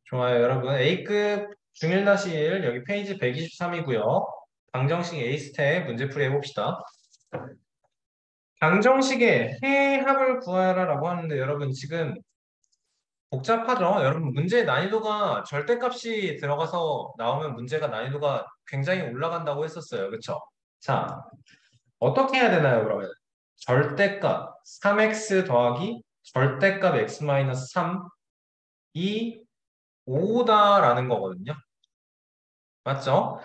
좋아요, 여러분. A급 중1-1 여기 페이지 123이고요. 방정식 A스텝 문제풀이 해봅시다. 방정식의 해합을 구하라라고 하는데 여러분 지금 복잡하죠? 여러분 문제 난이도가 절대값이 들어가서 나오면 문제가 난이도가 굉장히 올라간다고 했었어요. 그쵸? 자, 어떻게 해야 되나요, 그러면? 절대값 3x 더하기 절대값 x-3 이 5다라는 거거든요. 맞죠?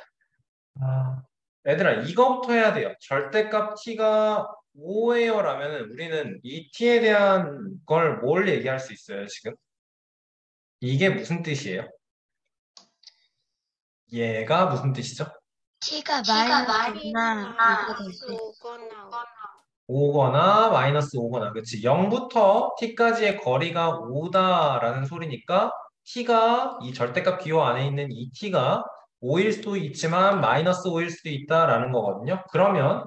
아, 얘들아, 이거부터 해야 돼요. 절대값 t가 5예요 라면은 우리는 이 t에 대한 걸 뭘 얘기할 수 있어요, 지금? 이게 무슨 뜻이에요? 얘가 무슨 뜻이죠? t가 t가 마이너스 마이너스 5나 5가 될 때, 5거나 5거나 마이너스 5거나 그치 0부터 t까지의 거리가 5다라는 소리니까 t가 이 절대값 기호 안에 있는 이 t가 5일 수도 있지만 마이너스 5일 수도 있다라는 거거든요. 그러면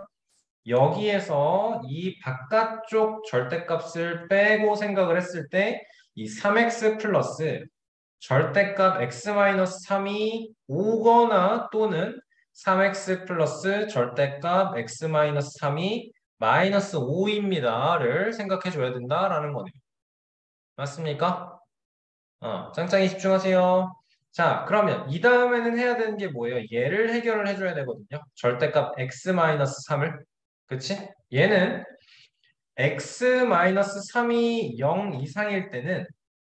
여기에서 이 바깥쪽 절대값을 빼고 생각을 했을 때 이 3x 플러스 절대값 x-3이 5거나 또는 3x 플러스 절대값 x-3이 마이너스 5입니다를 생각해 줘야 된다라는 거네요. 맞습니까? 짱짱이 집중하세요. 자, 그러면 이 다음에는 해야 되는 게 뭐예요? 얘를 해결을 해줘야 되거든요. 절대값 x-3을. 그치? 얘는 x-3이 0 이상일 때는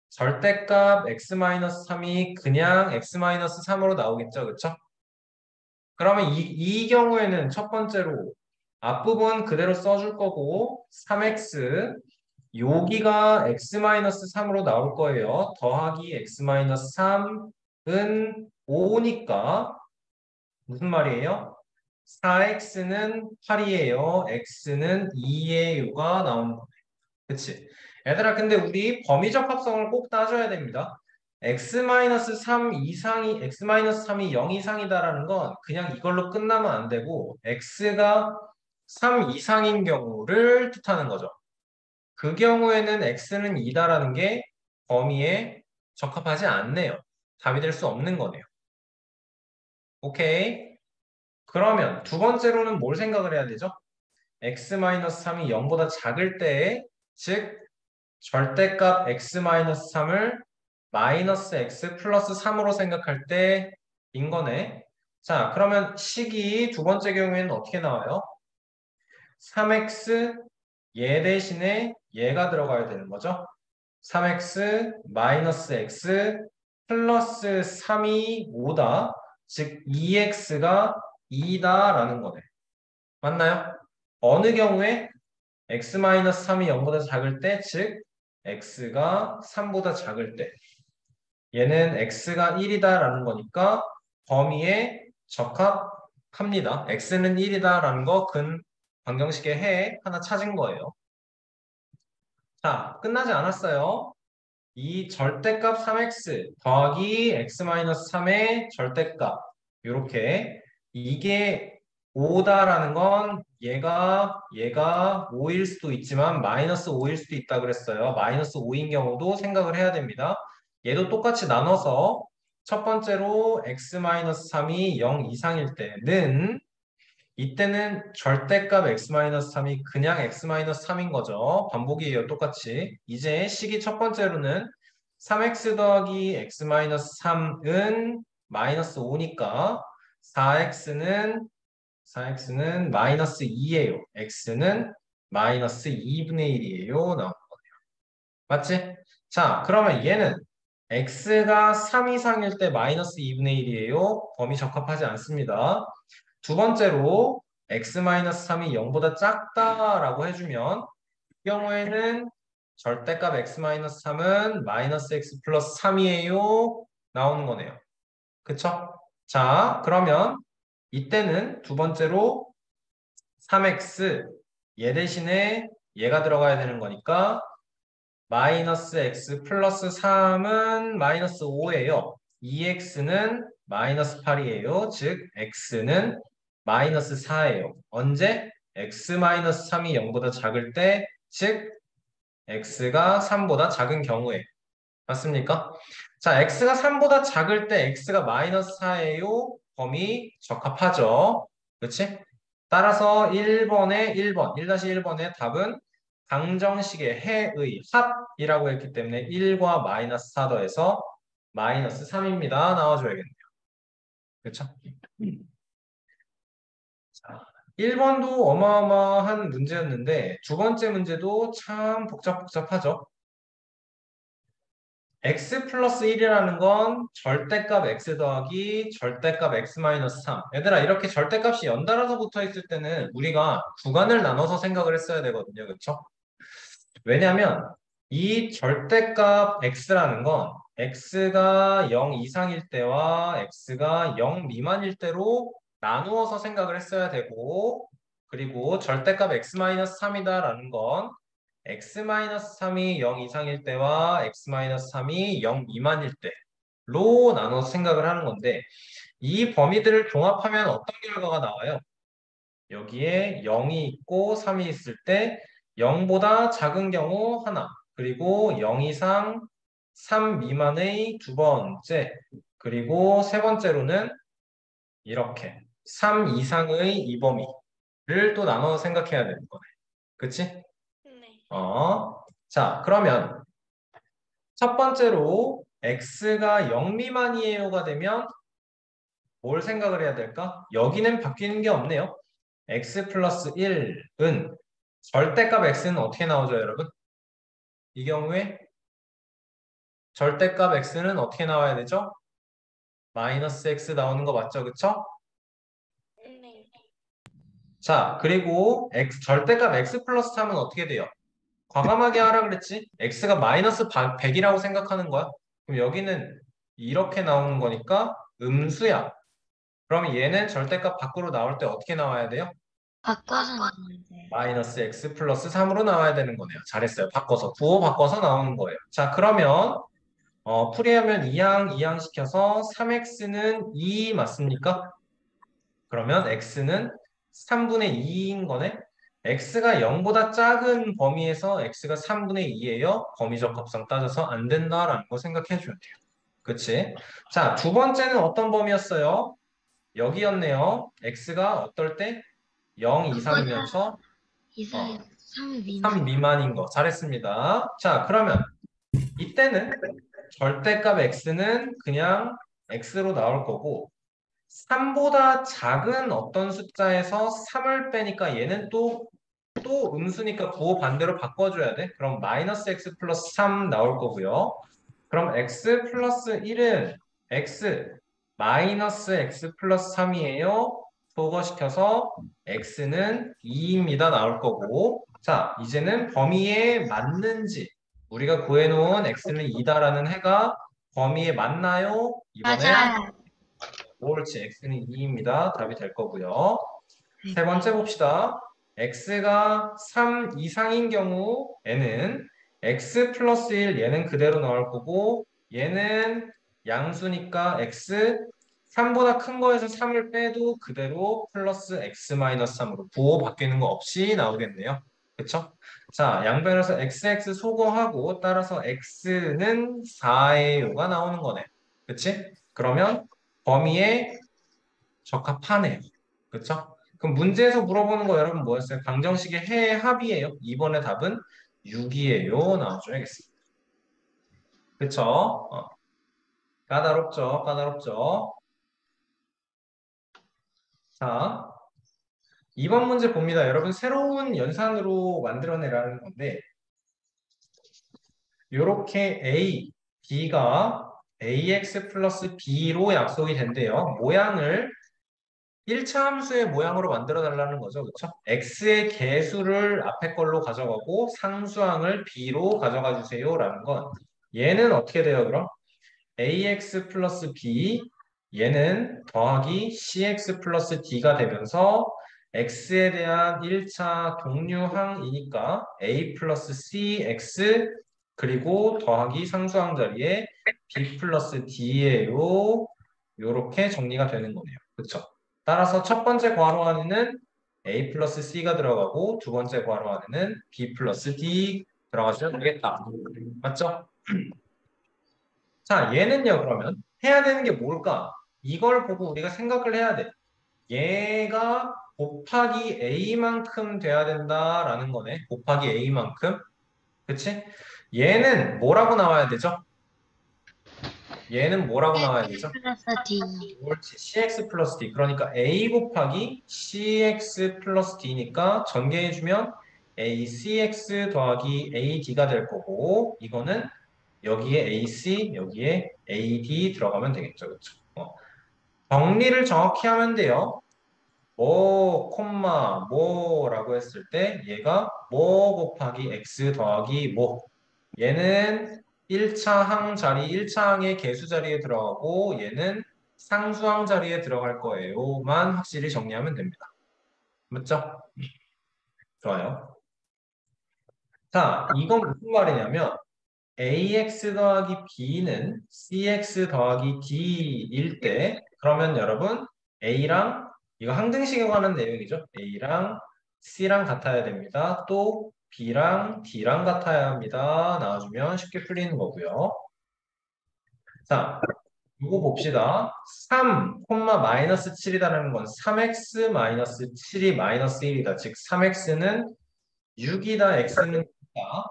절대값 x-3이 그냥 x-3으로 나오겠죠. 그쵸? 그러면 이 경우에는 첫 번째로 앞부분 그대로 써줄 거고 3x 여기가 x-3으로 나올 거예요. 더하기 x-3은 5니까 무슨 말이에요? 4x는 8이에요. x는 2예요가 나오는 거예요. 그치? 얘들아, 근데 우리 범위적 합성을 꼭 따져야 됩니다. x-3 이상이, x-3이 0 이상이다라는 건 그냥 이걸로 끝나면 안 되고, x가 3 이상인 경우를 뜻하는 거죠. 그 경우에는 x는 2다라는 게 범위에 적합하지 않네요. 답이 될 수 없는 거네요. 오케이. 그러면 두 번째로는 뭘 생각을 해야 되죠? x-3이 0보다 작을 때, 즉 절대값 x-3을 마이너스 x 플러스 3으로 생각할 때인 거네. 자, 그러면 식이 두 번째 경우에는 어떻게 나와요? 3x 얘 대신에 얘가 들어가야 되는 거죠. 3x 마이너스 x 플러스 3이 5다. 즉 2x가 2다라는 거네. 맞나요? 어느 경우에 x-3이 0보다 작을 때, 즉 x가 3보다 작을 때 얘는 x가 1이다라는 거니까 범위에 적합합니다. x는 1이다라는 거 근 방정식의 해 하나 찾은 거예요. 자, 끝나지 않았어요. 이 절대값 3x 더하기 x-3의 절대값 이렇게 이게 5다라는 건 얘가 5일 수도 있지만 마이너스 5일 수도 있다 그랬어요. 마이너스 5인 경우도 생각을 해야 됩니다. 얘도 똑같이 나눠서 첫 번째로 x-3이 0 이상일 때는 이때는 절대값 x-3이 그냥 x-3인 거죠. 반복이에요, 똑같이. 이제 식이 첫 번째로는 3x 더하기 x-3은 마이너스 5니까 4x는 마이너스 2예요. x는 마이너스 2분의 1이에요. 나온 거예요. 맞지? 자, 그러면 얘는 x가 3 이상일 때 마이너스 2분의 1이에요. 범위 적합하지 않습니다. 두 번째로 x-3이 0보다 작다라고 해주면 이 경우에는 절대값 x-3은 마이너스 x 플러스 3이에요. 나오는 거네요. 그쵸? 자, 그러면 이때는 두 번째로 3x 얘 대신에 얘가 들어가야 되는 거니까 마이너스 x 플러스 3은 마이너스 5예요. 2x는 마이너스 8이에요. 즉 x는 마이너스 4예요. 언제? x-3이 0보다 작을 때, 즉 x가 3보다 작은 경우에. 맞습니까? 자, x가 3보다 작을 때 x가 마이너스 4예요. 범위 적합하죠. 그렇지? 따라서 1번의 1번, 1-1번의 답은 방정식의 해의 합이라고 했기 때문에 1과 마이너스 4 더해서 마이너스 3입니다. 나와줘야겠네요. 그렇죠? 자, 1번도 어마어마한 문제였는데 두 번째 문제도 참 복잡복잡하죠. x 플러스 1이라는 건 절대값 x 더하기 절대값 x 마이너스 3. 얘들아, 이렇게 절대값이 연달아서 붙어 있을 때는 우리가 구간을 나눠서 생각을 했어야 되거든요. 그렇죠? 왜냐하면 이 절대값 x라는 건 x가 0 이상일 때와 x가 0 미만일 때로 나누어서 생각을 했어야 되고, 그리고 절대값 x-3이다라는 건 x-3이 0 이상일 때와 x-3이 0 미만일 때로 나눠서 생각을 하는 건데, 이 범위들을 종합하면 어떤 결과가 나와요? 여기에 0이 있고 3이 있을 때 0보다 작은 경우 하나, 그리고 0 이상 3 미만의 두 번째, 그리고 세 번째로는 이렇게 3 이상의 이 범위를 또 나눠 생각해야 되는 거네. 그치? 네. 자, 그러면 첫 번째로 x가 0 미만이에요가 되면 뭘 생각을 해야 될까? 여기는 바뀌는 게 없네요. x 플러스 1은 절대값 x는 어떻게 나오죠, 여러분? 이 경우에 절대값 x는 어떻게 나와야 되죠? 마이너스 x 나오는 거 맞죠? 그쵸? 네. 자, 그리고 절대값 x 플러스 3은 어떻게 돼요? 과감하게 하라 그랬지? x가 마이너스 100이라고 생각하는 거야. 그럼 여기는 이렇게 나오는 거니까 음수야. 그러면 얘는 절대값 밖으로 나올 때 어떻게 나와야 돼요? 바꿔서 넣어야 돼요. 마이너스 x 플러스 3으로 나와야 되는 거네요. 잘했어요. 바꿔서. 부호 바꿔서 나오는 거예요. 자, 그러면 풀이하면 2항, 2항 시켜서 3x는 2 맞습니까? 그러면 x는 3분의 2인 거네. x가 0보다 작은 범위에서 x가 3분의 2예요. 범위적 합성 따져서 안 된다라는 거 생각해 줘야 돼요. 그치? 자, 두 번째는 어떤 범위였어요? 여기였네요. x가 어떨 때? 0 그보다 이상이면서 이상이 어, 3 3 미만. 미만인 거. 잘했습니다. 자, 그러면 이때는 절대값 x는 그냥 x로 나올 거고 3보다 작은 어떤 숫자에서 3을 빼니까 얘는 또 음수니까 부호 반대로 바꿔줘야 돼. 그럼 마이너스 x 플러스 3 나올 거고요. 그럼 x 플러스 1은 x 마이너스 x 플러스 3이에요. 소거시켜서 x는 2입니다. 나올 거고. 자, 이제는 범위에 맞는지 우리가 구해놓은 x는 2다라는 해가 범위에 맞나요? 이번엔 맞아요. 옳지. x는 2입니다. 답이 될 거고요. 세 네. 번째 봅시다. x가 3 이상인 경우에는 x 플러스 1 얘는 그대로 나올 거고 얘는 양수니까 x 3보다 큰 거에서 3을 빼도 그대로 플러스 x 마이너스 3으로 부호 바뀌는 거 없이 나오겠네요. 그쵸? 자, 양변에서 xx 소거하고 따라서 x는 4예요가 나오는 거네. 그치? 그러면 범위에 적합하네요. 그쵸? 그럼 문제에서 물어보는 거 여러분 뭐였어요? 방정식의 해의 합이에요. 이번에 답은 6이에요. 나와줘야겠습니다. 그쵸? 까다롭죠? 까다롭죠? 자, 이번 문제 봅니다. 여러분 새로운 연산으로 만들어내라는 건데 이렇게 A, B가 AX 플러스 B로 약속이 된대요. 모양을 1차 함수의 모양으로 만들어 달라는 거죠. 그렇죠? x의 개수를 앞에 걸로 가져가고 상수항을 b로 가져가 주세요라는 건 얘는 어떻게 돼요, 그럼? ax 플러스 b 얘는 더하기 cx 플러스 d가 되면서 x에 대한 1차 동류항이니까 a 플러스 cx 그리고 더하기 상수항 자리에 b 플러스 d예요. 요렇게 정리가 되는 거네요. 그렇죠? 따라서 첫 번째 괄호 안에는 a 플러스 c가 들어가고 두 번째 괄호 안에는 b 플러스 d 들어가시면 되겠다. 맞죠? 자, 얘는요, 그러면 해야 되는 게 뭘까? 이걸 보고 우리가 생각을 해야 돼. 얘가 곱하기 A만큼 돼야 된다라는 거네. 곱하기 A만큼. 그치? 얘는 뭐라고 나와야 되죠? 얘는 뭐라고 나와야 되죠? 플러스 D. 옳지. CX 플러스 D. 그러니까 A 곱하기 CX 플러스 D니까 전개해주면 ACX 더하기 AD가 될 거고, 이거는 여기에 AC, 여기에 AD 들어가면 되겠죠. 그렇죠? 정리를 정확히 하면 돼요. 뭐, 콤마, 뭐라고 했을 때 얘가 뭐 곱하기 X 더하기 뭐. 얘는 1차 항 자리, 1차 항의 개수 자리에 들어가고 얘는 상수항 자리에 들어갈 거예요.만 확실히 정리하면 됩니다. 맞죠? 좋아요. 자, 이건 무슨 말이냐면 AX 더하기 B는 CX 더하기 D일 때 그러면 여러분 A랑 이거 항등식에 관한 내용이죠. A랑 C랑 같아야 됩니다. 또 B랑 D랑 같아야 합니다. 나와주면 쉽게 풀리는 거고요. 자, 이거 봅시다. 3, 마이너스 7이라는 건 3x 마이너스 7이 마이너스 1이다. 즉 3x는 6이다. x는 9다.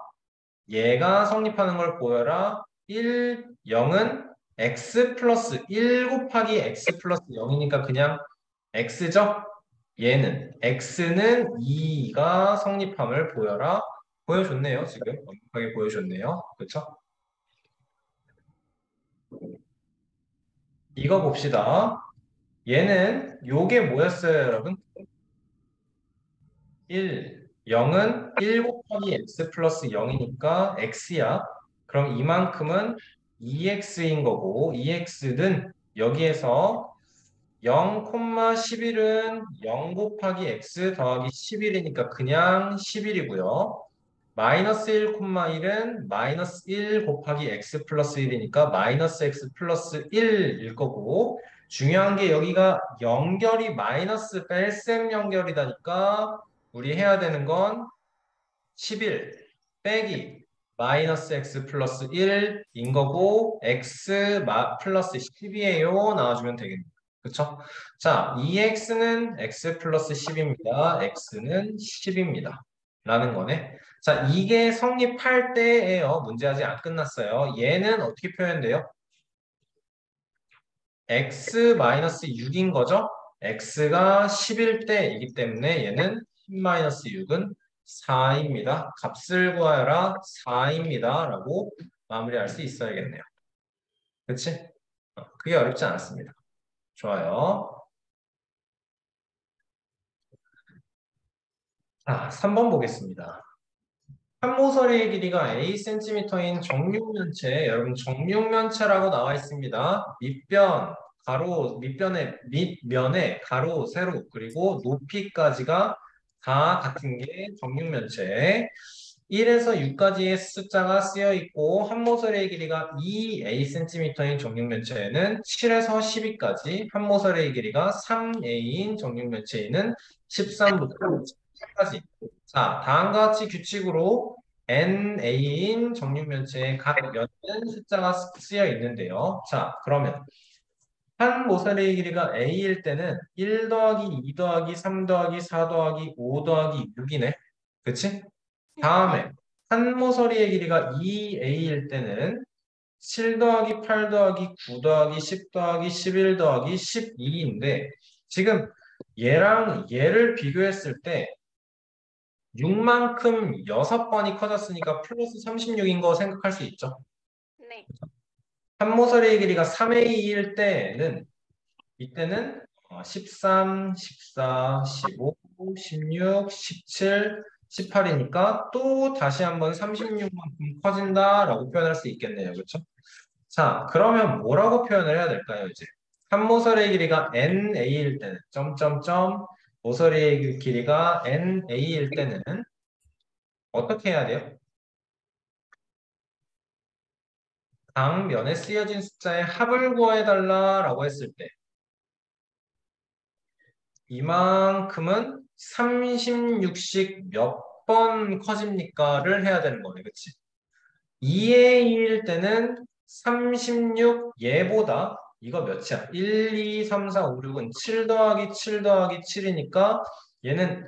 얘가 성립하는 걸 보여라. 1, 0은 x 플러스 1 곱하기 x 플러스 0이니까 그냥 x죠? 얘는 x는 2가 성립함을 보여라. 보여줬네요. 지금 완벽하게 보여줬네요. 그렇죠? 이거 봅시다. 얘는 요게 뭐였어요, 여러분? 1, 0은 1 곱하기 x 플러스 0이니까 x야. 그럼 이만큼은 2x인 거고 2x는 여기에서 0, 11은 0 곱하기 x 더하기 11이니까 그냥 11이고요. 마이너스 1, 1은 마이너스 1 곱하기 x 플러스 1이니까 마이너스 x 플러스 1일 거고 중요한 게 여기가 연결이 마이너스 뺄셈 연결이다니까 우리 해야 되는 건 11 빼기 마이너스 x 플러스 1인 거고 x 플러스 10이에요. 나와주면 되겠네요. 그쵸? 자, 2x는 x 플러스 10입니다. x는 10입니다. 라는 거네. 자, 이게 성립할 때예요. 문제 아직 안 끝났어요. 얘는 어떻게 표현돼요? x 마이너스 6인 거죠? x가 10일 때이기 때문에 얘는 10 마이너스 6은 4입니다. 값을 구하여라 4입니다. 라고 마무리할 수 있어야겠네요. 그치? 그게 어렵지 않았습니다. 좋아요. 자, 3번 보겠습니다. 한 모서리의 길이가 A cm인 정육면체, 여러분 정육면체라고 나와 있습니다. 밑면에 가로, 세로, 그리고 높이까지가 다 같은 게 정육면체. 1에서 6까지의 숫자가 쓰여 있고 한 모서리의 길이가 2A cm인 정육면체에는 7에서 12까지, 한 모서리의 길이가 3A인 정육면체에는 13부터 10까지. 자, 다음과 같이 규칙으로 NA인 정육면체의 각 면은 숫자가 쓰여 있는데요. 자, 그러면 한 모서리의 길이가 A일 때는 1 더하기 2 더하기 3 더하기 4 더하기 5 더하기 6이네. 그치? 다음에 한 모서리의 길이가 2A일 때는 7 더하기 8 더하기 9 더하기 10 더하기 11 더하기 12인데 지금 얘랑 얘를 비교했을 때 6만큼 6번이 커졌으니까 플러스 36인 거 생각할 수 있죠. 네. 한 모서리의 길이가 3A일 때는 이때는 13, 14, 15, 16, 17, 18이니까 또 다시 한번 36만큼 커진다라고 표현할 수 있겠네요. 그렇죠? 자, 그러면 뭐라고 표현을 해야 될까요, 이제? 한 모서리의 길이가 NA일 때는 점점점 모서리의 길이가 NA일 때는 어떻게 해야 돼요? 각 면에 쓰여진 숫자의 합을 구해달라라고 했을 때 이만큼은 36씩 몇 번 커집니까를 해야 되는 거네, 그치? 2의 2일 때는 36 얘보다 이거 몇이야? 1, 2, 3, 4, 5, 6은 7 더하기 7 더하기 7이니까 얘는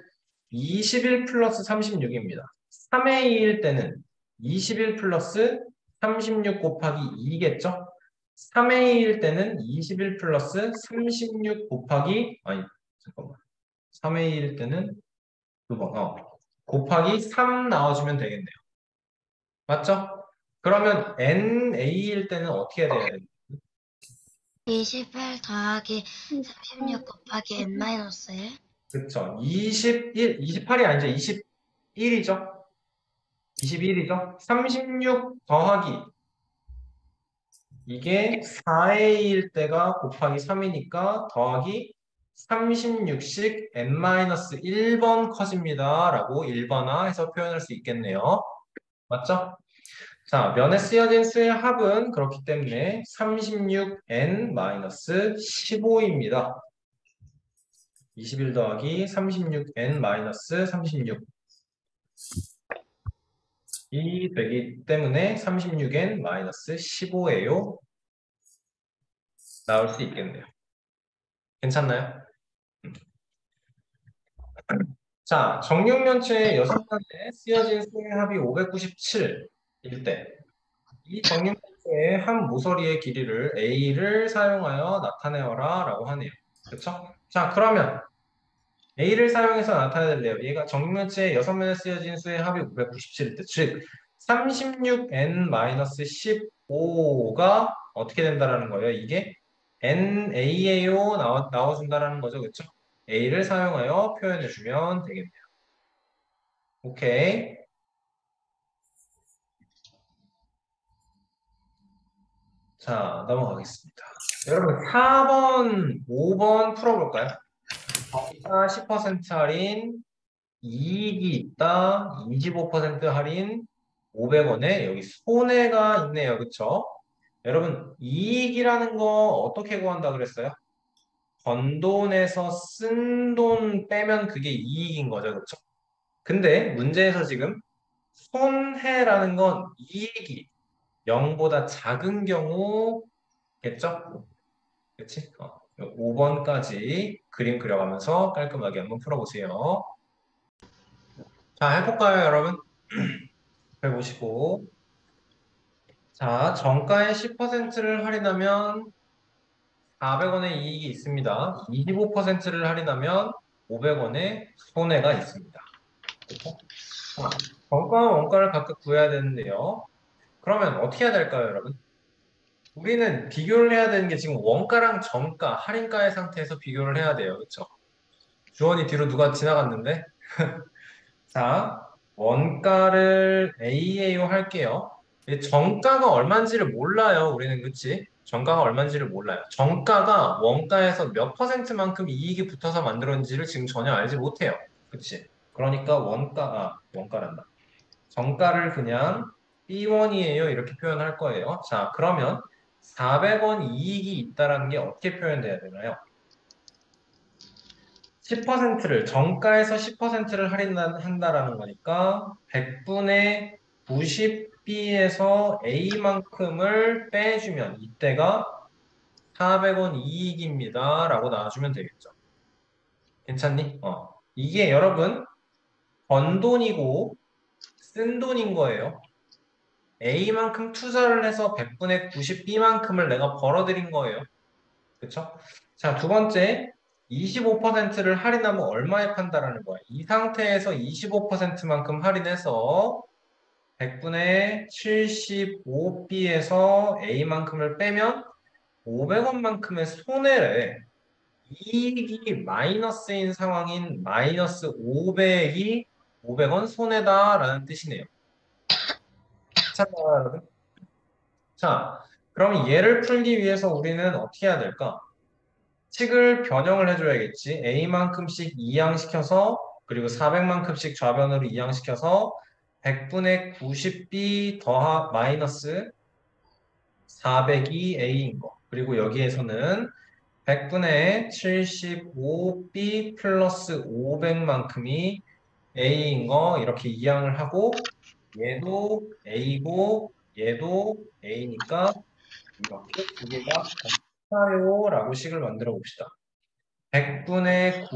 21 플러스 36입니다. 3의 2일 때는 21 플러스 36 곱하기 2겠죠? 3의 2일 때는 21 플러스 36 곱하기 아니 잠깐만 3의 2일 때는 그거 곱하기 3 나와주면 되겠네요. 맞죠? 그러면 NA일 때는 어떻게 돼야 돼요? 21 더하기 36 곱하기 n-1. 그쵸. 21, 28이 아니죠. 21이죠. 21이죠. 36 더하기 이게 4의 2일 때가 곱하기 3이니까 더하기 36씩 n-1번 커집니다. 라고 1번화 해서 표현할 수 있겠네요. 맞죠? 자, 면에 쓰여진 수의 합은 그렇기 때문에 36n-15입니다. 21 더하기 36n-36 이 되기 때문에 36n-15예요. 나올 수 있겠네요. 괜찮나요? 자, 정육면체의 6면에 쓰여진 수의 합이 597일 때 이 정육면체의 한 모서리의 길이를 A를 사용하여 나타내어라 라고 하네요. 그쵸? 자, 그러면 A를 사용해서 나타내야 돼요. 얘가 정육면체의 6면에 쓰여진 수의 합이 597일 때, 즉 36n-15가 어떻게 된다라는 거예요? 이게 NA예요 나와준다라는 거죠. 그쵸? A를 사용하여 표현해주면 되겠네요. 오케이. 자, 넘어가겠습니다. 여러분, 4번, 5번 풀어볼까요? 정가 10% 할인, 이익이 있다, 25% 할인, 500원에 여기 손해가 있네요. 그쵸? 여러분, 이익이라는 거 어떻게 구한다 그랬어요? 번 돈에서 쓴 돈 빼면 그게 이익인 거죠. 그쵸? 근데 문제에서 지금 손해라는 건 이익이 0보다 작은 경우겠죠? 그치? 5번까지 그림 그려가면서 깔끔하게 한번 풀어보세요. 자, 해볼까요, 여러분? 해보시고. 자, 정가의 10%를 할인하면 400원의 이익이 있습니다. 25%를 할인하면 500원의 손해가 있습니다. 그렇죠? 자, 정가와 원가를 각각 구해야 되는데요. 그러면 어떻게 해야 될까요, 여러분? 우리는 비교를 해야 되는 게 지금 원가랑 정가, 할인가의 상태에서 비교를 해야 돼요. 그렇죠? 주원이 뒤로 누가 지나갔는데? 자, 원가를 AAO 할게요. 정가가 얼마인지를 몰라요. 우리는 그치? 정가가 얼마인지를 몰라요. 정가가 원가에서 몇 퍼센트만큼 이익이 붙어서 만들었는지를 지금 전혀 알지 못해요. 그치? 그러니까 원가란다. 정가를 그냥 B1이에요. 이렇게 표현할 거예요. 자, 그러면 400원 이익이 있다는 게 어떻게 표현돼야 되나요? 10%를 정가에서 10%를 할인한다라는 거니까 100분의 90B에서 A만큼을 빼주면 이때가 400원 이익입니다. 라고 나와주면 되겠죠. 괜찮니? 이게 여러분 번 돈이고 쓴 돈인 거예요. A만큼 투자를 해서 100분의 90B만큼을 내가 벌어들인 거예요. 그쵸? 자, 두 번째, 25%를 할인하면 얼마에 판다라는 거야. 이 상태에서 25%만큼 할인해서 100분의 75B에서 A만큼을 빼면 500원만큼의 손해를 이익이 마이너스인 상황인 마이너스 500이 500원 손해다라는 뜻이네요. 괜찮나요, 여러분? 자, 그럼 얘를 풀기 위해서 우리는 어떻게 해야 될까? 식을 변형을 해줘야겠지. A만큼씩 이항시켜서 그리고 400만큼씩 좌변으로 이항시켜서 100분의 90B 마이너스 400이 A인 거. 그리고 여기에서는 100분의 75B 플러스 500만큼이 A인 거 이렇게 이항을 하고 얘도 A고 얘도 A니까 이렇게 두 개가 같아요 라고 식을 만들어 봅시다. 100분의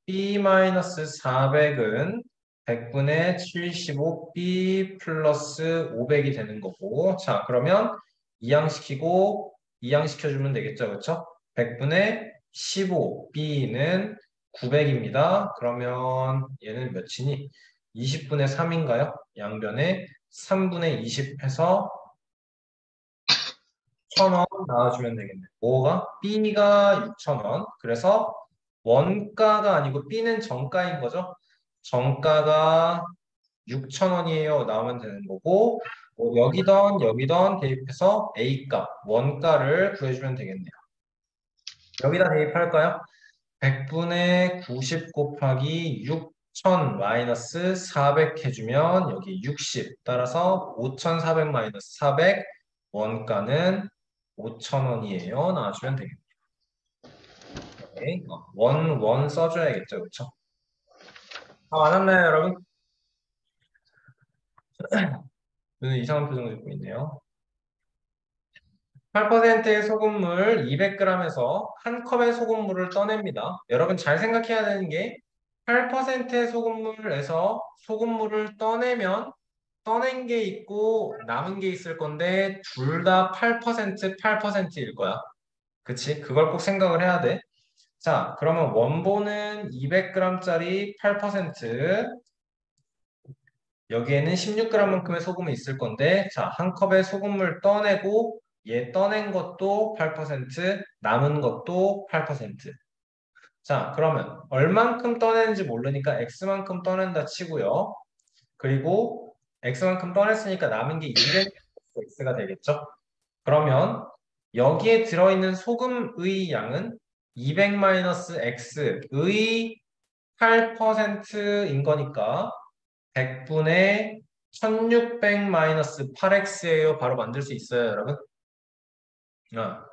90b-400은 100분의 75b 플러스 500이 되는 거고, 자, 그러면 이항시키고 이항시켜주면 되겠죠, 그렇죠? 100분의 15b는 900입니다. 그러면 얘는 몇이니? 20분의 3인가요? 양변에 3분의 20 해서 6,000원 나와주면 되겠네. 뭐가? B가 6,000원. 그래서 원가가 아니고 B는 정가인 거죠. 정가가 6,000원이에요. 나오면 되는 거고, 뭐 여기던 대입해서 A 값, 원가를 구해주면 되겠네요. 여기다 대입할까요? 100분의 90 곱하기 6,000 마이너스 400 해주면 여기 60. 따라서 5,400 마이너스 400 원가는 5,000원이에요. 나와주면 되겠네요. 오케이. 원 써줘야겠죠. 그렇죠? 다 맞았나요, 여러분? 눈은 이상한 표정 짓고 있네요. 8%의 소금물 200g에서 한 컵의 소금물을 떠냅니다. 여러분 잘 생각해야 되는 게 8%의 소금물에서 소금물을 떠내면 떠낸 게 있고 남은 게 있을 건데 둘 다 8%일 거야. 그치? 그걸 꼭 생각을 해야 돼. 자, 그러면 원본은 200g짜리 8%, 여기에는 16g만큼의 소금이 있을 건데, 자, 한 컵에 소금물 떠내고, 얘 떠낸 것도 8%, 남은 것도 8%. 자, 그러면 얼만큼 떠내는지 모르니까 x만큼 떠낸다 치고요. 그리고 x만큼 떠냈으니까 남은 게 200x가 되겠죠? 그러면 여기에 들어있는 소금의 양은 200-x의 8%인 거니까 100분의 1600-8x예요. 바로 만들 수 있어요, 여러분.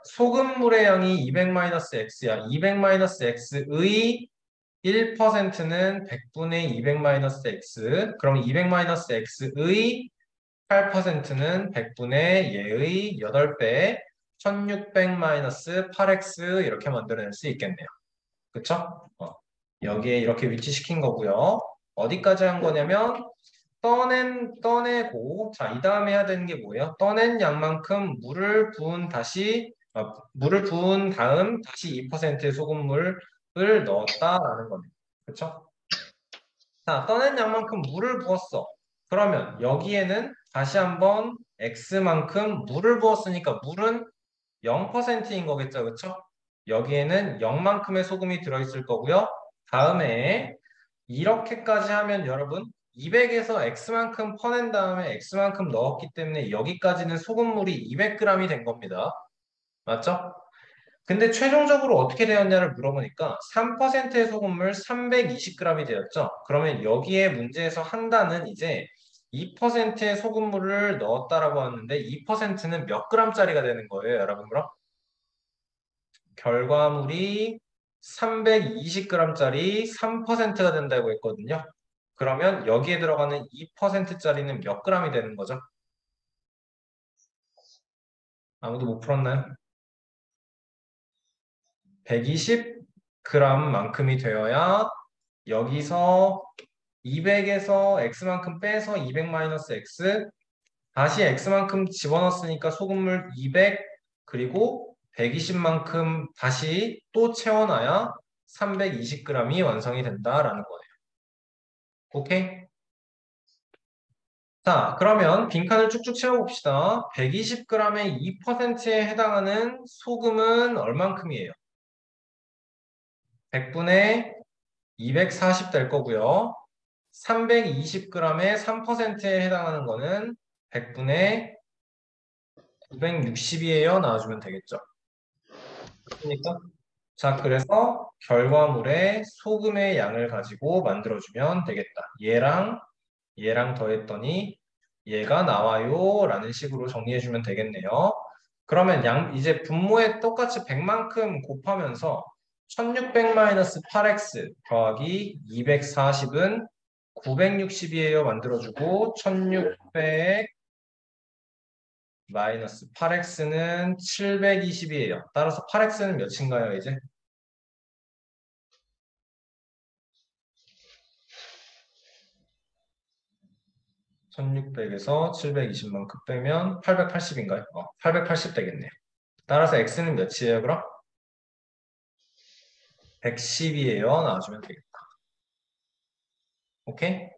소금물의 양이 200-x야. 200-x의 1%는 100분의 200-x. 그럼 200-x의 8%는 100분의 얘의 8배 1600-8x 이렇게 만들어낼 수 있겠네요. 그쵸? 여기에 이렇게 위치시킨 거고요. 어디까지 한 거냐면 떠내고 자, 이 다음에 해야 되는 게 뭐예요? 떠낸 양만큼 물을 부은 다음 다시 2%의 소금물을 넣었다라는 거네요. 그쵸? 자, 떠낸 양만큼 물을 부었어. 그러면 여기에는 다시 한번 X만큼 물을 부었으니까 물은 0%인 거겠죠, 그쵸? 여기에는 0만큼의 소금이 들어있을 거고요. 다음에 이렇게까지 하면 여러분 200에서 X만큼 퍼낸 다음에 X만큼 넣었기 때문에 여기까지는 소금물이 200g이 된 겁니다. 맞죠? 근데 최종적으로 어떻게 되었냐를 물어보니까 3%의 소금물 320g이 되었죠. 그러면 여기에 문제에서 한다는 이제 2%의 소금물을 넣었다라고 하는데 2%는 몇 g짜리가 되는 거예요, 여러분 그럼? 결과물이 320g짜리 3%가 된다고 했거든요. 그러면 여기에 들어가는 2%짜리는 몇 g이 되는 거죠? 아무도 못 풀었나요? 120g만큼이 되어야 여기서 200에서 x만큼 빼서 200-x 다시 x만큼 집어넣었으니까 소금물 200 그리고 120만큼 다시 또 채워놔야 320g이 완성이 된다라는 거예요. 오케이? 자, 그러면 빈칸을 쭉쭉 채워봅시다. 120g의 2%에 해당하는 소금은 얼만큼이에요? 100분의 240 될 거고요. 320g의 3%에 해당하는 거는 100분의 960이에요. 나와주면 되겠죠. 그러니까 자, 그래서 결과물에 소금의 양을 가지고 만들어주면 되겠다. 얘랑 더했더니 얘가 나와요. 라는 식으로 정리해주면 되겠네요. 그러면 이제 분모에 똑같이 100만큼 곱하면서 1600-8x 더하기 240은 960이에요. 만들어주고 1600 마이너스 8x는 720이에요. 따라서 8x는 몇인가요, 이제? 1600에서 720만큼 빼면 880인가요? 880 되겠네요. 따라서 x는 몇이에요, 그럼? 110이에요. 나와주면 되겠다. 오케이?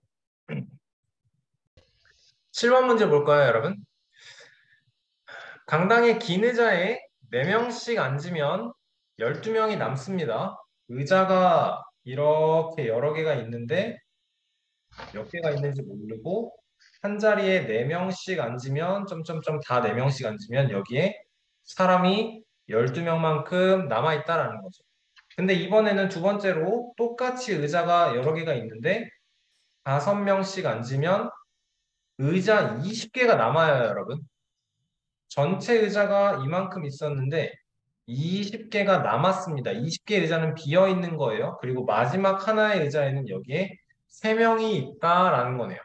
7번 문제 볼까요, 여러분? 강당의 긴 의자에 4명씩 앉으면 12명이 남습니다. 의자가 이렇게 여러 개가 있는데 몇 개가 있는지 모르고 한 자리에 4명씩 앉으면 점점점 다 4명씩 앉으면 여기에 사람이 12명만큼 남아있다라는 거죠. 근데 이번에는 두 번째로 똑같이 의자가 여러 개가 있는데 5명씩 앉으면 의자 20개가 남아요, 여러분. 전체 의자가 이만큼 있었는데 20개가 남았습니다. 20개 의자는 비어 있는 거예요. 그리고 마지막 하나의 의자에는 여기에 3명이 있다라는 거네요.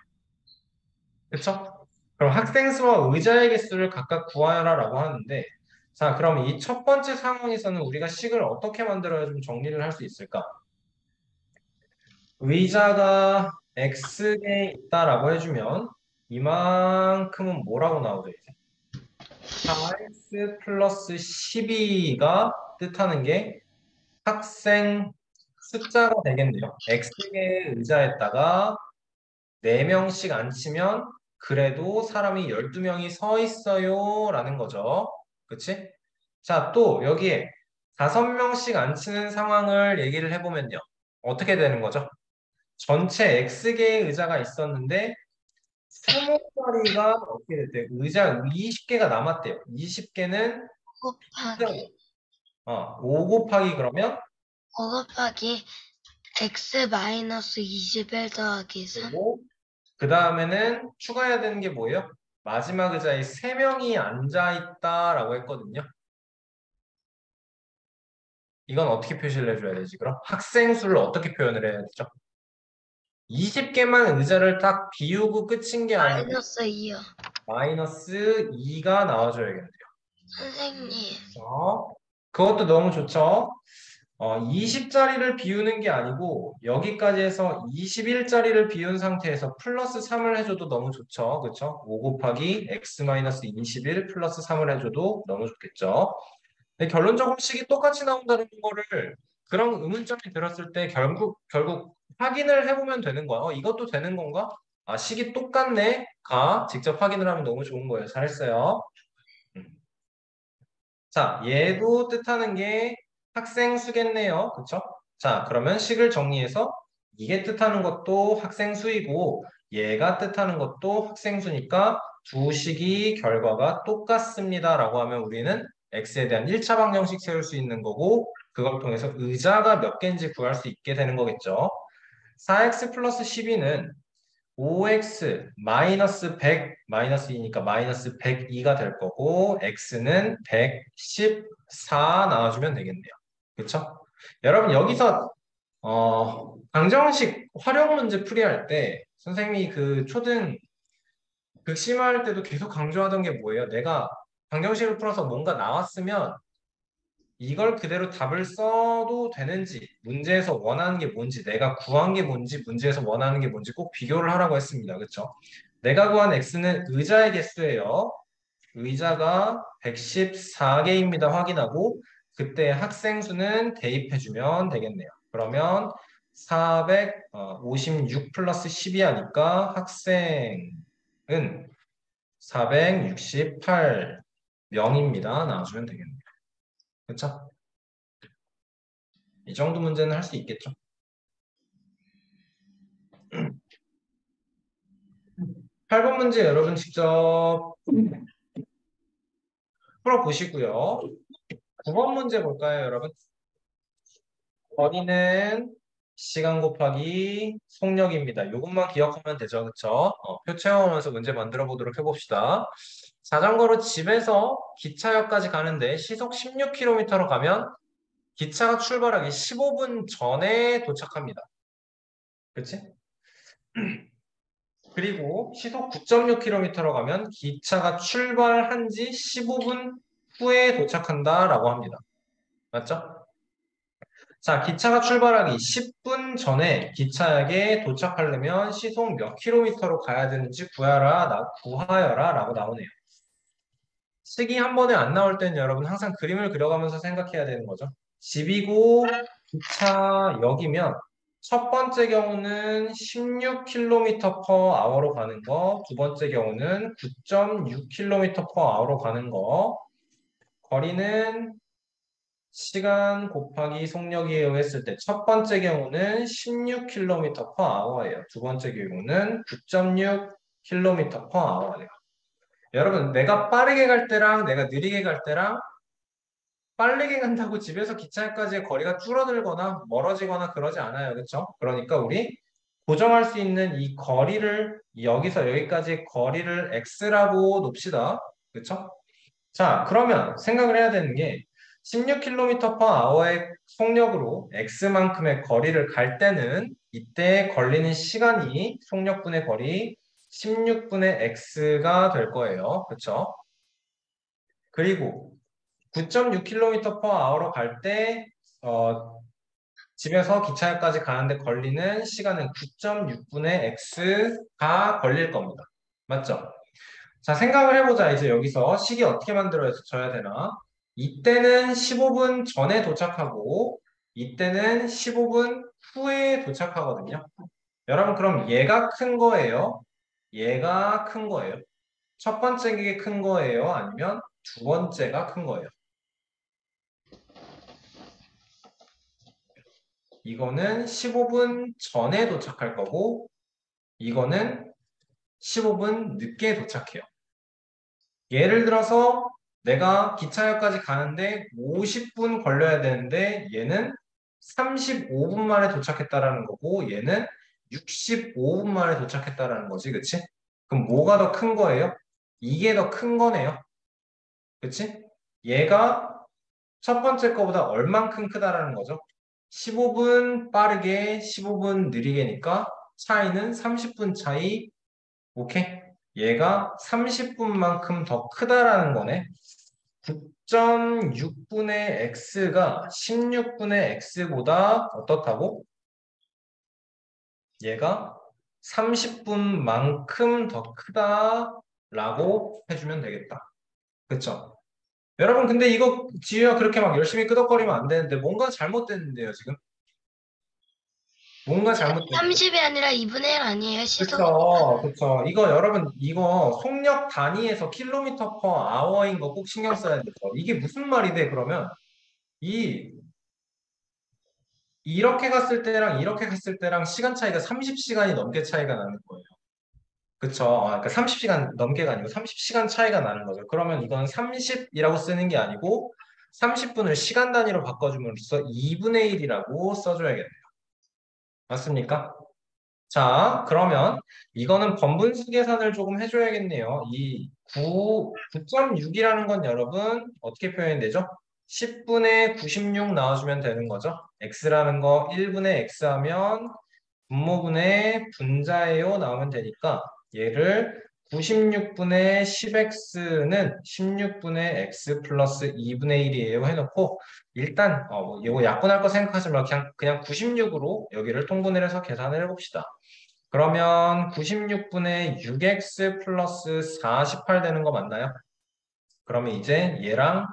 그쵸? 그럼 학생 수와 의자의 개수를 각각 구하여라라고 하는데, 자, 그럼 이 첫 번째 상황에서는 우리가 식을 어떻게 만들어야 좀 정리를 할 수 있을까? 의자가 X개에 있다라고 해주면 이만큼은 뭐라고 나오죠, 이제? 4x 플러스 12가 뜻하는 게 학생 숫자가 되겠네요. X개의 의자에다가 4명씩 앉히면 그래도 사람이 12명이 서 있어요 라는 거죠. 그치? 자, 또 여기에 5명씩 앉히는 상황을 얘기를 해보면요. 어떻게 되는 거죠? 전체 X개의 의자가 있었는데 20자리가 어떻게 됐대요? 의자 20개가 남았대요. 20개는 곱하기 5 곱하기 그러면 5 곱하기 x 마이너스 21 더하기 3. 되고 그 다음에는 추가해야 되는 게 뭐예요? 마지막 의자에 3명이 앉아 있다라고 했거든요. 이건 어떻게 표시를 해줘야 되지? 그럼 학생 수를 어떻게 표현을 해야 되죠? 20개만 의자를 딱 비우고 끝인 게 아니고 마이너스 2요. 마이너스 2가 나와줘야겠네요. 선생님, 그것도 너무 좋죠? 20자리를 비우는 게 아니고 여기까지 해서 21자리를 비운 상태에서 플러스 3을 해줘도 너무 좋죠. 그렇죠? 5 곱하기 x-21 플러스 3을 해줘도 너무 좋겠죠. 근데 결론적으로 식이 똑같이 나온다는 거를 그런 의문점이 들었을 때 결국 확인을 해보면 되는 거야. 이것도 되는 건가? 아, 식이 똑같네. 직접 확인을 하면 너무 좋은 거예요. 잘했어요. 음. 자, 얘도 뜻하는 게 학생 수겠네요. 그쵸? 자, 그러면 식을 정리해서 이게 뜻하는 것도 학생 수이고 얘가 뜻하는 것도 학생 수니까 두 식이 결과가 똑같습니다. 라고 하면 우리는 x에 대한 1차 방정식 세울 수 있는 거고 그걸 통해서 의자가 몇 개인지 구할 수 있게 되는 거겠죠. 4x 플러스 12는 5x 마이너스 100 마이너스 2니까 마이너스 102가 될 거고 x는 114 나와주면 되겠네요. 그렇죠? 여러분 여기서 방정식 활용 문제 풀이할 때 선생님이 그 초등 극심할 때도 계속 강조하던 게 뭐예요? 내가 방정식을 풀어서 뭔가 나왔으면 이걸 그대로 답을 써도 되는지, 문제에서 원하는 게 뭔지, 내가 구한 게 뭔지, 문제에서 원하는 게 뭔지 꼭 비교를 하라고 했습니다. 그렇죠? 내가 구한 x는 의자의 개수예요. 의자가 114개입니다. 확인하고 그때 학생 수는 대입해주면 되겠네요. 그러면 456 플러스 12 하니까 학생은 468명입니다. 나와주면 되겠네요. 그렇죠? 이 정도 문제는 할 수 있겠죠. 8번 문제 여러분 직접 풀어보시고요. 9번 문제 볼까요, 여러분? 거리는 시간 곱하기 속력입니다. 이것만 기억하면 되죠, 그쵸? 표 채워오면서 문제 만들어 보도록 해봅시다. 자전거로 집에서 기차역까지 가는데 시속 16km로 가면 기차가 출발하기 15분 전에 도착합니다. 그치? 그리고 시속 9.6km로 가면 기차가 출발한 지 15분 후에 도착한다라고 합니다. 맞죠? 자, 기차가 출발하기 10분 전에 기차역에 도착하려면 시속 몇 킬로미터로 가야 되는지 구하여라 라고 나오네요. 식이 한 번에 안 나올 때는 여러분 항상 그림을 그려가면서 생각해야 되는 거죠. 집이고 기차역이면 첫 번째 경우는 16km per hour로 가는 거, 두 번째 경우는 9.6km per hour로 가는 거, 거리는 시간 곱하기 속력이에요 했을 때 첫 번째 경우는 16km per hour예요. 두 번째 경우는 9.6km per hour예요. 여러분, 내가 빠르게 갈 때랑 내가 느리게 갈 때랑 빠르게 간다고 집에서 기차역까지의 거리가 줄어들거나 멀어지거나 그러지 않아요. 그렇죠? 그러니까 우리 고정할 수 있는 이 거리를 여기서 여기까지의 거리를 x라고 놉시다. 그렇죠? 자, 그러면 생각을 해야 되는 게 16km per hour의 속력으로 x만큼의 거리를 갈 때는 이때 걸리는 시간이 속력분의 거리 16분의 x가 될 거예요. 그렇죠? 그리고 9.6km per hour로 갈 때, 집에서 기차역까지 가는데 걸리는 시간은 9.6분의 x가 걸릴 겁니다. 맞죠? 자, 생각을 해보자. 이제 여기서 식이 어떻게 만들어져야 되나? 이때는 15분 전에 도착하고, 이때는 15분 후에 도착하거든요. 여러분, 그럼 얘가 큰 거예요? 얘가 큰 거예요? 첫 번째 게 큰 거예요? 아니면 두 번째가 큰 거예요? 이거는 15분 전에 도착할 거고, 이거는 15분 늦게 도착해요. 예를 들어서 내가 기차역까지 가는데 50분 걸려야 되는데 얘는 35분 만에 도착했다라는 거고 얘는 65분 만에 도착했다라는 거지, 그치? 그럼 뭐가 더 큰 거예요? 이게 더 큰 거네요. 그치? 얘가 첫 번째 거보다 얼만큼 크다라는 거죠? 15분 빠르게, 15분 느리게니까 차이는 30분 차이. 오케이? 얘가 30분만큼 더 크다라는 거네. 9.6분의 x가 16분의 x보다 어떻다고? 얘가 30분만큼 더 크다라고 해주면 되겠다. 그쵸? 여러분, 근데 이거 지우야 그렇게 막 열심히 끄덕거리면 안 되는데 뭔가 잘못됐는데요, 지금? 뭔가 잘못됐는데. 30이 아니라 2분의 1 아니에요, 시속? 그쵸, 그쵸. 이거 여러분, 이거 속력 단위에서 킬로미터 퍼 아워인 거 꼭 신경 써야 돼요. 이게 무슨 말이 돼, 그러면? 이, 이렇게 갔을 때랑 이렇게 갔을 때랑 시간 차이가 30시간이 넘게 차이가 나는 거예요. 그쵸. 그러니까 30시간 넘게가 아니고 30시간 차이가 나는 거죠. 그러면 이건 30이라고 쓰는 게 아니고 30분을 시간 단위로 바꿔줌으로써 2분의 1이라고 써줘야겠네요. 맞습니까? 자, 그러면 이거는 번분수 계산을 조금 해줘야겠네요. 이 9.6이라는 건 여러분 어떻게 표현되죠? 10분의 96 나와주면 되는 거죠. x라는 거 1분의 x 하면 분모분의 분자예요 나오면 되니까 얘를 96분의 10x는 16분의 x 플러스 2분의 1이에요 해놓고 일단 뭐 이거 약분할 거 생각하지 말고 그냥 96으로 여기를 통분을 해서 계산을 해봅시다. 그러면 96분의 6x 플러스 48 되는 거 맞나요? 그러면 이제 얘랑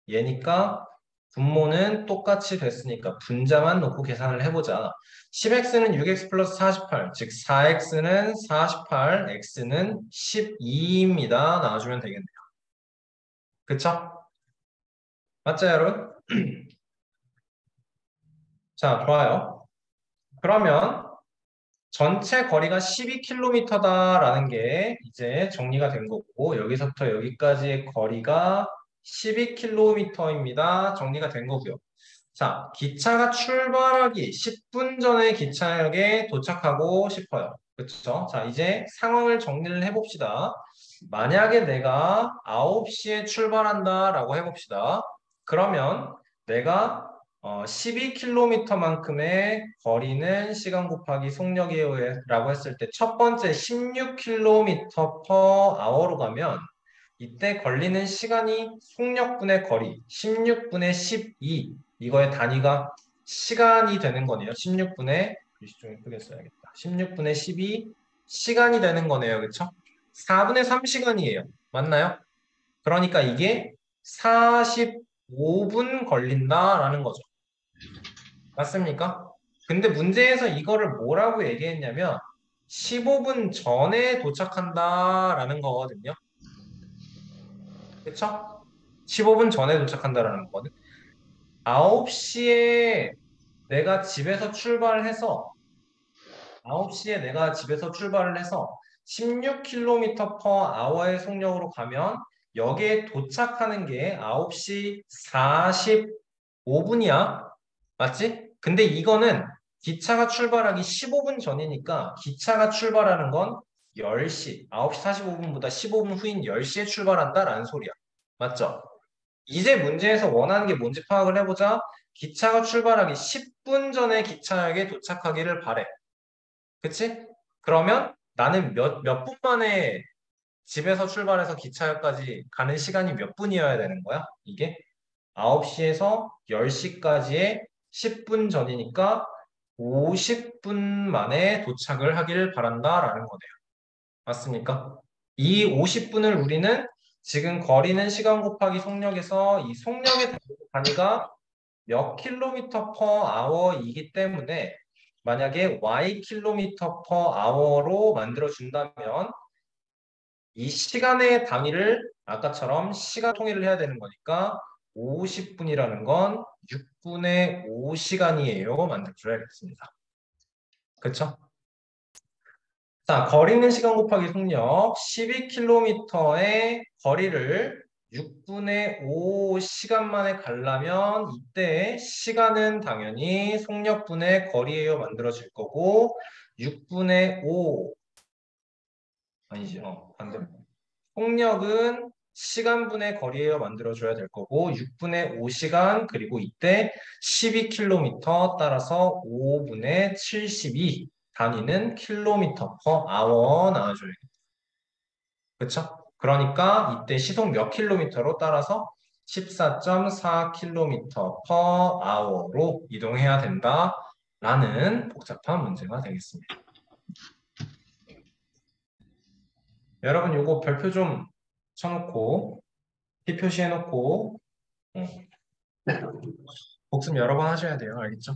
얘니까 분모는 똑같이 됐으니까 분자만 놓고 계산을 해보자. 10x는 6x 플러스 48, 즉 4x는 48, x는 12입니다. 나와주면 되겠네요. 그쵸? 맞죠, 여러분? 자, 좋아요. 그러면 전체 거리가 12km다라는 게 이제 정리가 된 거고 여기서부터 여기까지의 거리가 12km입니다. 정리가 된 거고요. 자, 기차가 출발하기 10분 전에 기차역에 도착하고 싶어요. 그렇죠? 자, 이제 상황을 정리를 해봅시다. 만약에 내가 9시에 출발한다라고 해봅시다. 그러면 내가 12km만큼의 거리는 시간 곱하기 속력이에요 라고 했을 때 첫 번째 16km per hour로 가면 이때 걸리는 시간이 속력분의 거리 16분의 12 이거의 단위가 시간이 되는 거네요. 16분의 글씨 좀 예쁘게 써야겠다. 16분의 12 시간이 되는 거네요. 그쵸? 4분의 3시간이에요. 맞나요? 그러니까 이게 45분 걸린다라는 거죠. 맞습니까? 근데 문제에서 이거를 뭐라고 얘기했냐면 15분 전에 도착한다라는 거거든요. 그쵸? 15분 전에 도착한다라는 거거든. 9시에 내가 집에서 출발을 해서 9시에 내가 집에서 출발을 해서 16km per hour의 속력으로 가면 여기에 도착하는 게 9시 45분이야. 맞지? 근데 이거는 기차가 출발하기 15분 전이니까 기차가 출발하는 건 10시, 9시 45분보다 15분 후인 10시에 출발한다라는 소리야. 맞죠? 이제 문제에서 원하는 게 뭔지 파악을 해보자. 기차가 출발하기 10분 전에 기차역에 도착하기를 바래. 그치? 그러면 나는 몇 분 만에 집에서 출발해서 기차역까지 가는 시간이 몇 분이어야 되는 거야? 이게 9시에서 10시까지의 10분 전이니까 50분 만에 도착을 하기를 바란다라는 거네요. 맞습니까? 이 50분을 우리는 지금 거리는 시간 곱하기 속력에서 이 속력의 단위가 몇 킬로미터 퍼 아워이기 때문에 만약에 y 킬로미터 퍼 아워로 만들어 준다면 이 시간의 단위를 아까처럼 시간 통일을 해야 되는 거니까 50분이라는 건 6분의 5시간이에요. 만들어줘야겠습니다. 그쵸? 자, 거리는 시간 곱하기 속력 12km의 거리를 6분의 5시간 만에 가려면 이때 시간은 당연히 속력분의 거리예요 만들어질 거고 6분의 5 아니지 반대로 속력은 시간분의 거리예요 만들어줘야 될 거고 6분의 5시간 그리고 이때 12km 따라서 5분의 72 단위는 킬로미터 퍼 아워 나와줘야겠다. 그쵸? 그러니까 이때 시속 몇 킬로미터로 따라서 14.4km 퍼 아워로 이동해야 된다라는 복잡한 문제가 되겠습니다. 여러분 요거 별표 좀 쳐놓고 T 표시해놓고 복습 여러 번 하셔야 돼요. 알겠죠?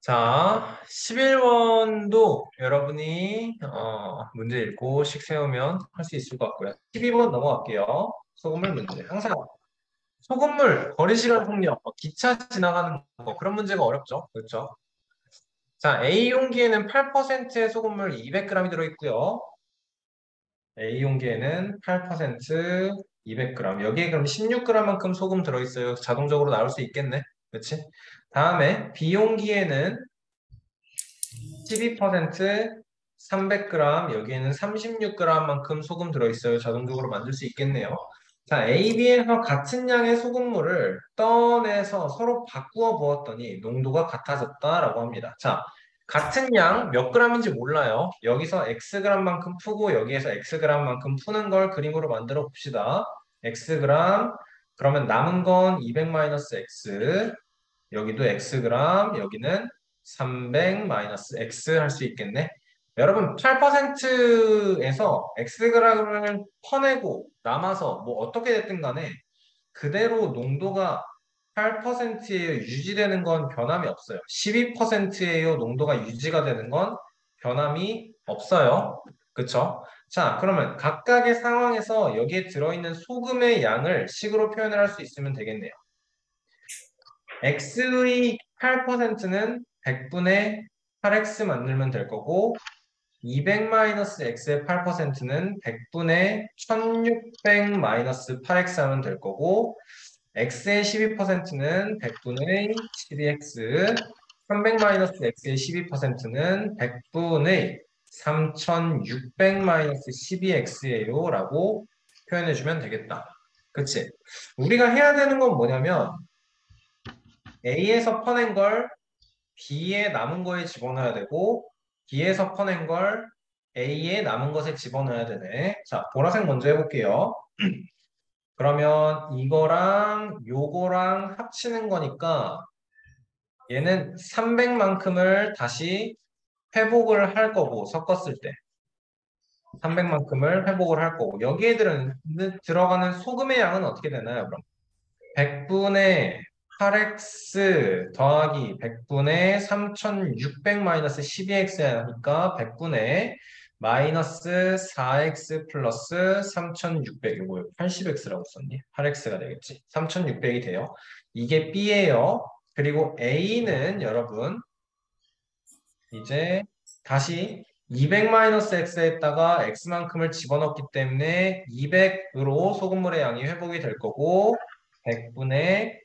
자, 11번도 여러분이 문제 읽고 식 세우면 할 수 있을 것 같고요. 12번 넘어갈게요. 소금물 문제. 항상 소금물, 거리시간 속력, 기차 지나가는 거 그런 문제가 어렵죠. 그렇죠? 자, A 용기에는 8%의 소금물 200g이 들어있고요. A 용기에는 8% 200g. 여기에 그럼 16g만큼 소금 들어있어요. 자동적으로 나올 수 있겠네. 그렇지? 다음에 B 용기에는 12% 300g, 여기에는 36g만큼 소금 들어있어요. 자동적으로 만들 수 있겠네요. 자, A, B에서 같은 양의 소금물을 떠내서 서로 바꾸어 부었더니 농도가 같아졌다라고 합니다. 자, 같은 양 몇 g인지 몰라요. 여기서 xg만큼 푸고 여기에서 xg만큼 푸는 걸 그림으로 만들어 봅시다. xg, 그러면 남은 건 200-x, 여기도 xg, 여기는 300-x 할 수 있겠네. 여러분 8%에서 xg을 퍼내고 남아서 뭐 어떻게 됐든 간에 그대로 농도가 8%예요 유지되는 건 변함이 없어요. 12%예요 농도가 유지가 되는 건 변함이 없어요. 그쵸? 자, 그러면 각각의 상황에서 여기에 들어있는 소금의 양을 식으로 표현을 할 수 있으면 되겠네요. x의 8%는 100분의 8x 만들면 될 거고 200-x의 8%는 100분의 1600-8x 하면 될 거고 x의 12%는 100분의 12x 300-x의 12%는 100분의 3600-12x예요 라고 표현해주면 되겠다. 그치? 우리가 해야 되는 건 뭐냐면 A에서 퍼낸 걸 B에 남은 거에 집어넣어야 되고 B에서 퍼낸 걸 A에 남은 것에 집어넣어야 되네. 자, 보라색 먼저 해볼게요. 그러면 이거랑 요거랑 합치는 거니까 얘는 300만큼을 다시 회복을 할 거고 섞었을 때 300만큼을 회복을 할 거고 여기에 들어가는 소금의 양은 어떻게 되나요? 그럼 100분의 8x 더하기 100분의 3600 마이너스 12x 하니까 100분의 마이너스 4x 플러스 3600 이거 80x라고 썼니? 8x가 되겠지. 3600이 돼요. 이게 B예요. 그리고 A는 여러분 이제 다시 200 마이너스 x에다가 x만큼을 집어넣기 때문에 200으로 소금물의 양이 회복이 될 거고 100분의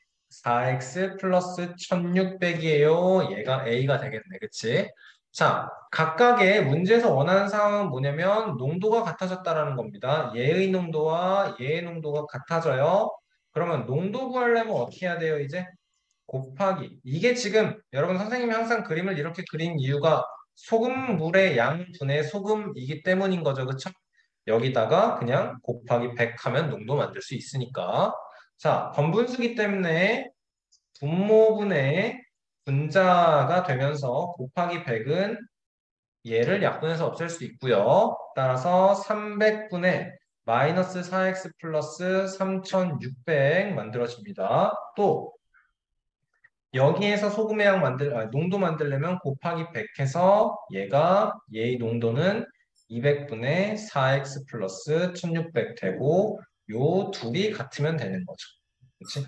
4x 플러스 1600이에요. 얘가 a가 되겠네. 그치? 자, 각각의 문제에서 원하는 사항은 뭐냐면 농도가 같아졌다라는 겁니다. 얘의 농도와 얘의 농도가 같아져요. 그러면 농도 구하려면 어떻게 해야 돼요, 이제? 곱하기. 이게 지금 여러분 선생님이 항상 그림을 이렇게 그린 이유가 소금물의 양분의 소금이기 때문인 거죠. 그쵸? 여기다가 그냥 곱하기 100 하면 농도 만들 수 있으니까. 자, 번분수기 때문에 분모분의 분자가 되면서 곱하기 100은 얘를 약분해서 없앨 수 있고요. 따라서 300분의 마이너스 4x 플러스 3600 만들어집니다. 또 여기에서 소금의 농도 만들려면 곱하기 100 해서 얘의 농도는 200분의 4x 플러스 1600 되고 요 둘이 같으면 되는 거죠. 그치?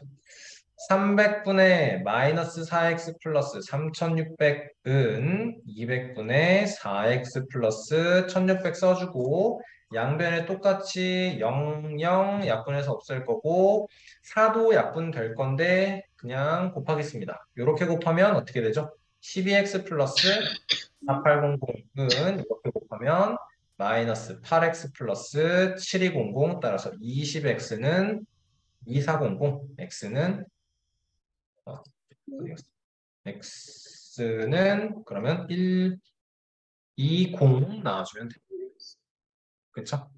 300분의 마이너스 4x 플러스 3600은 200분의 4x 플러스 1600 써주고 양변에 똑같이 0, 0 약분해서 없앨 거고 4도 약분 될 건데 그냥 곱하겠습니다. 이렇게 곱하면 어떻게 되죠? 12x 플러스 4800은 이렇게 곱하면 마이너스 8x 플러스 7200 따라서 20x는 2400, x는 어디 갔어? x는 그러면 1, 20 나와주면 돼요. 그쵸?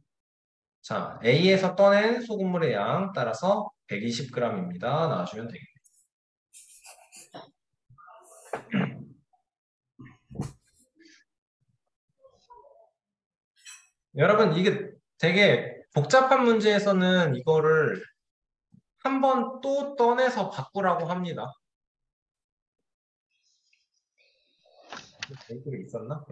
자, A에서 떠낸 소금물의 양 따라서 120g입니다. 나와주면 되겠네요. 여러분, 이게 되게 복잡한 문제에서는 이거를 한 번 또 떠내서 바꾸라고 합니다. 댓글이 있었나?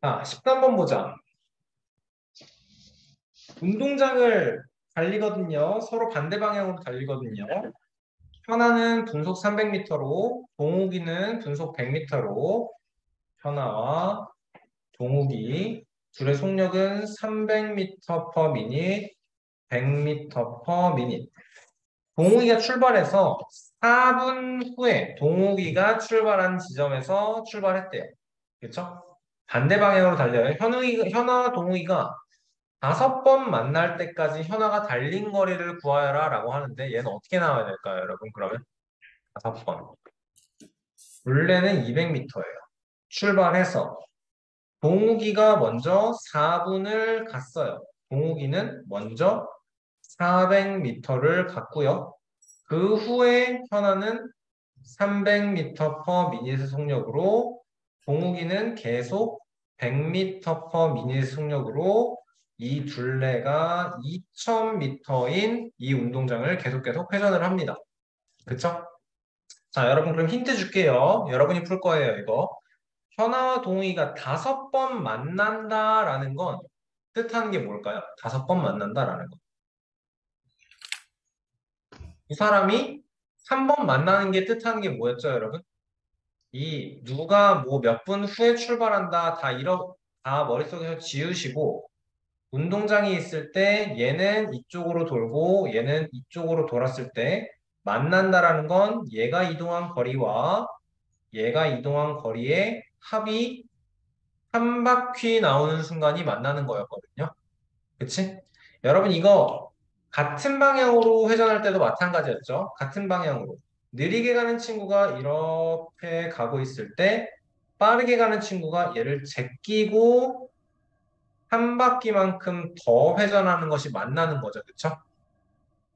자, 13번 보자. 운동장을 달리거든요. 서로 반대 방향으로 달리거든요. 현아는 분속 300m로, 동욱이는 분속 100m로, 현아와 동욱이 둘의 속력은 300m per minute, 100m per minute. 동욱이가 출발해서 4분 후에 동욱이가 출발한 지점에서 출발했대요. 그렇죠? 반대 방향으로 달려요. 현아와 동욱이가 5번 만날 때까지 현아가 달린 거리를 구하여라 라고 하는데 얘는 어떻게 나와야 될까요, 여러분? 그러면 5번. 원래는 200m예요. 출발해서 동욱이가 먼저 4분을 갔어요. 동욱이는 먼저 400m를 갔고요. 그 후에 현아는 300m per minute 속력으로 동욱이는 계속 100m per minute 속력으로 이 둘레가 2000m인 이 운동장을 계속 회전을 합니다. 그쵸? 자, 여러분 그럼 힌트 줄게요. 여러분이 풀 거예요, 이거. 현아와 동욱이가 5번 만난다라는 건 뜻하는 게 뭘까요? 5번 만난다라는 거. 이 사람이 한 번 만나는 게 뜻하는 게 뭐였죠, 여러분? 이 누가 뭐 몇 분 후에 출발한다 다 머릿속에서 지우시고 운동장이 있을 때 얘는 이쪽으로 돌고 얘는 이쪽으로 돌았을 때 만난다라는 건 얘가 이동한 거리와 얘가 이동한 거리의 합이 한 바퀴 나오는 순간이 만나는 거였거든요. 그치? 여러분 이거 같은 방향으로 회전할 때도 마찬가지였죠. 같은 방향으로. 느리게 가는 친구가 이렇게 가고 있을 때 빠르게 가는 친구가 얘를 제끼고 한 바퀴만큼 더 회전하는 것이 만나는 거죠. 그쵸?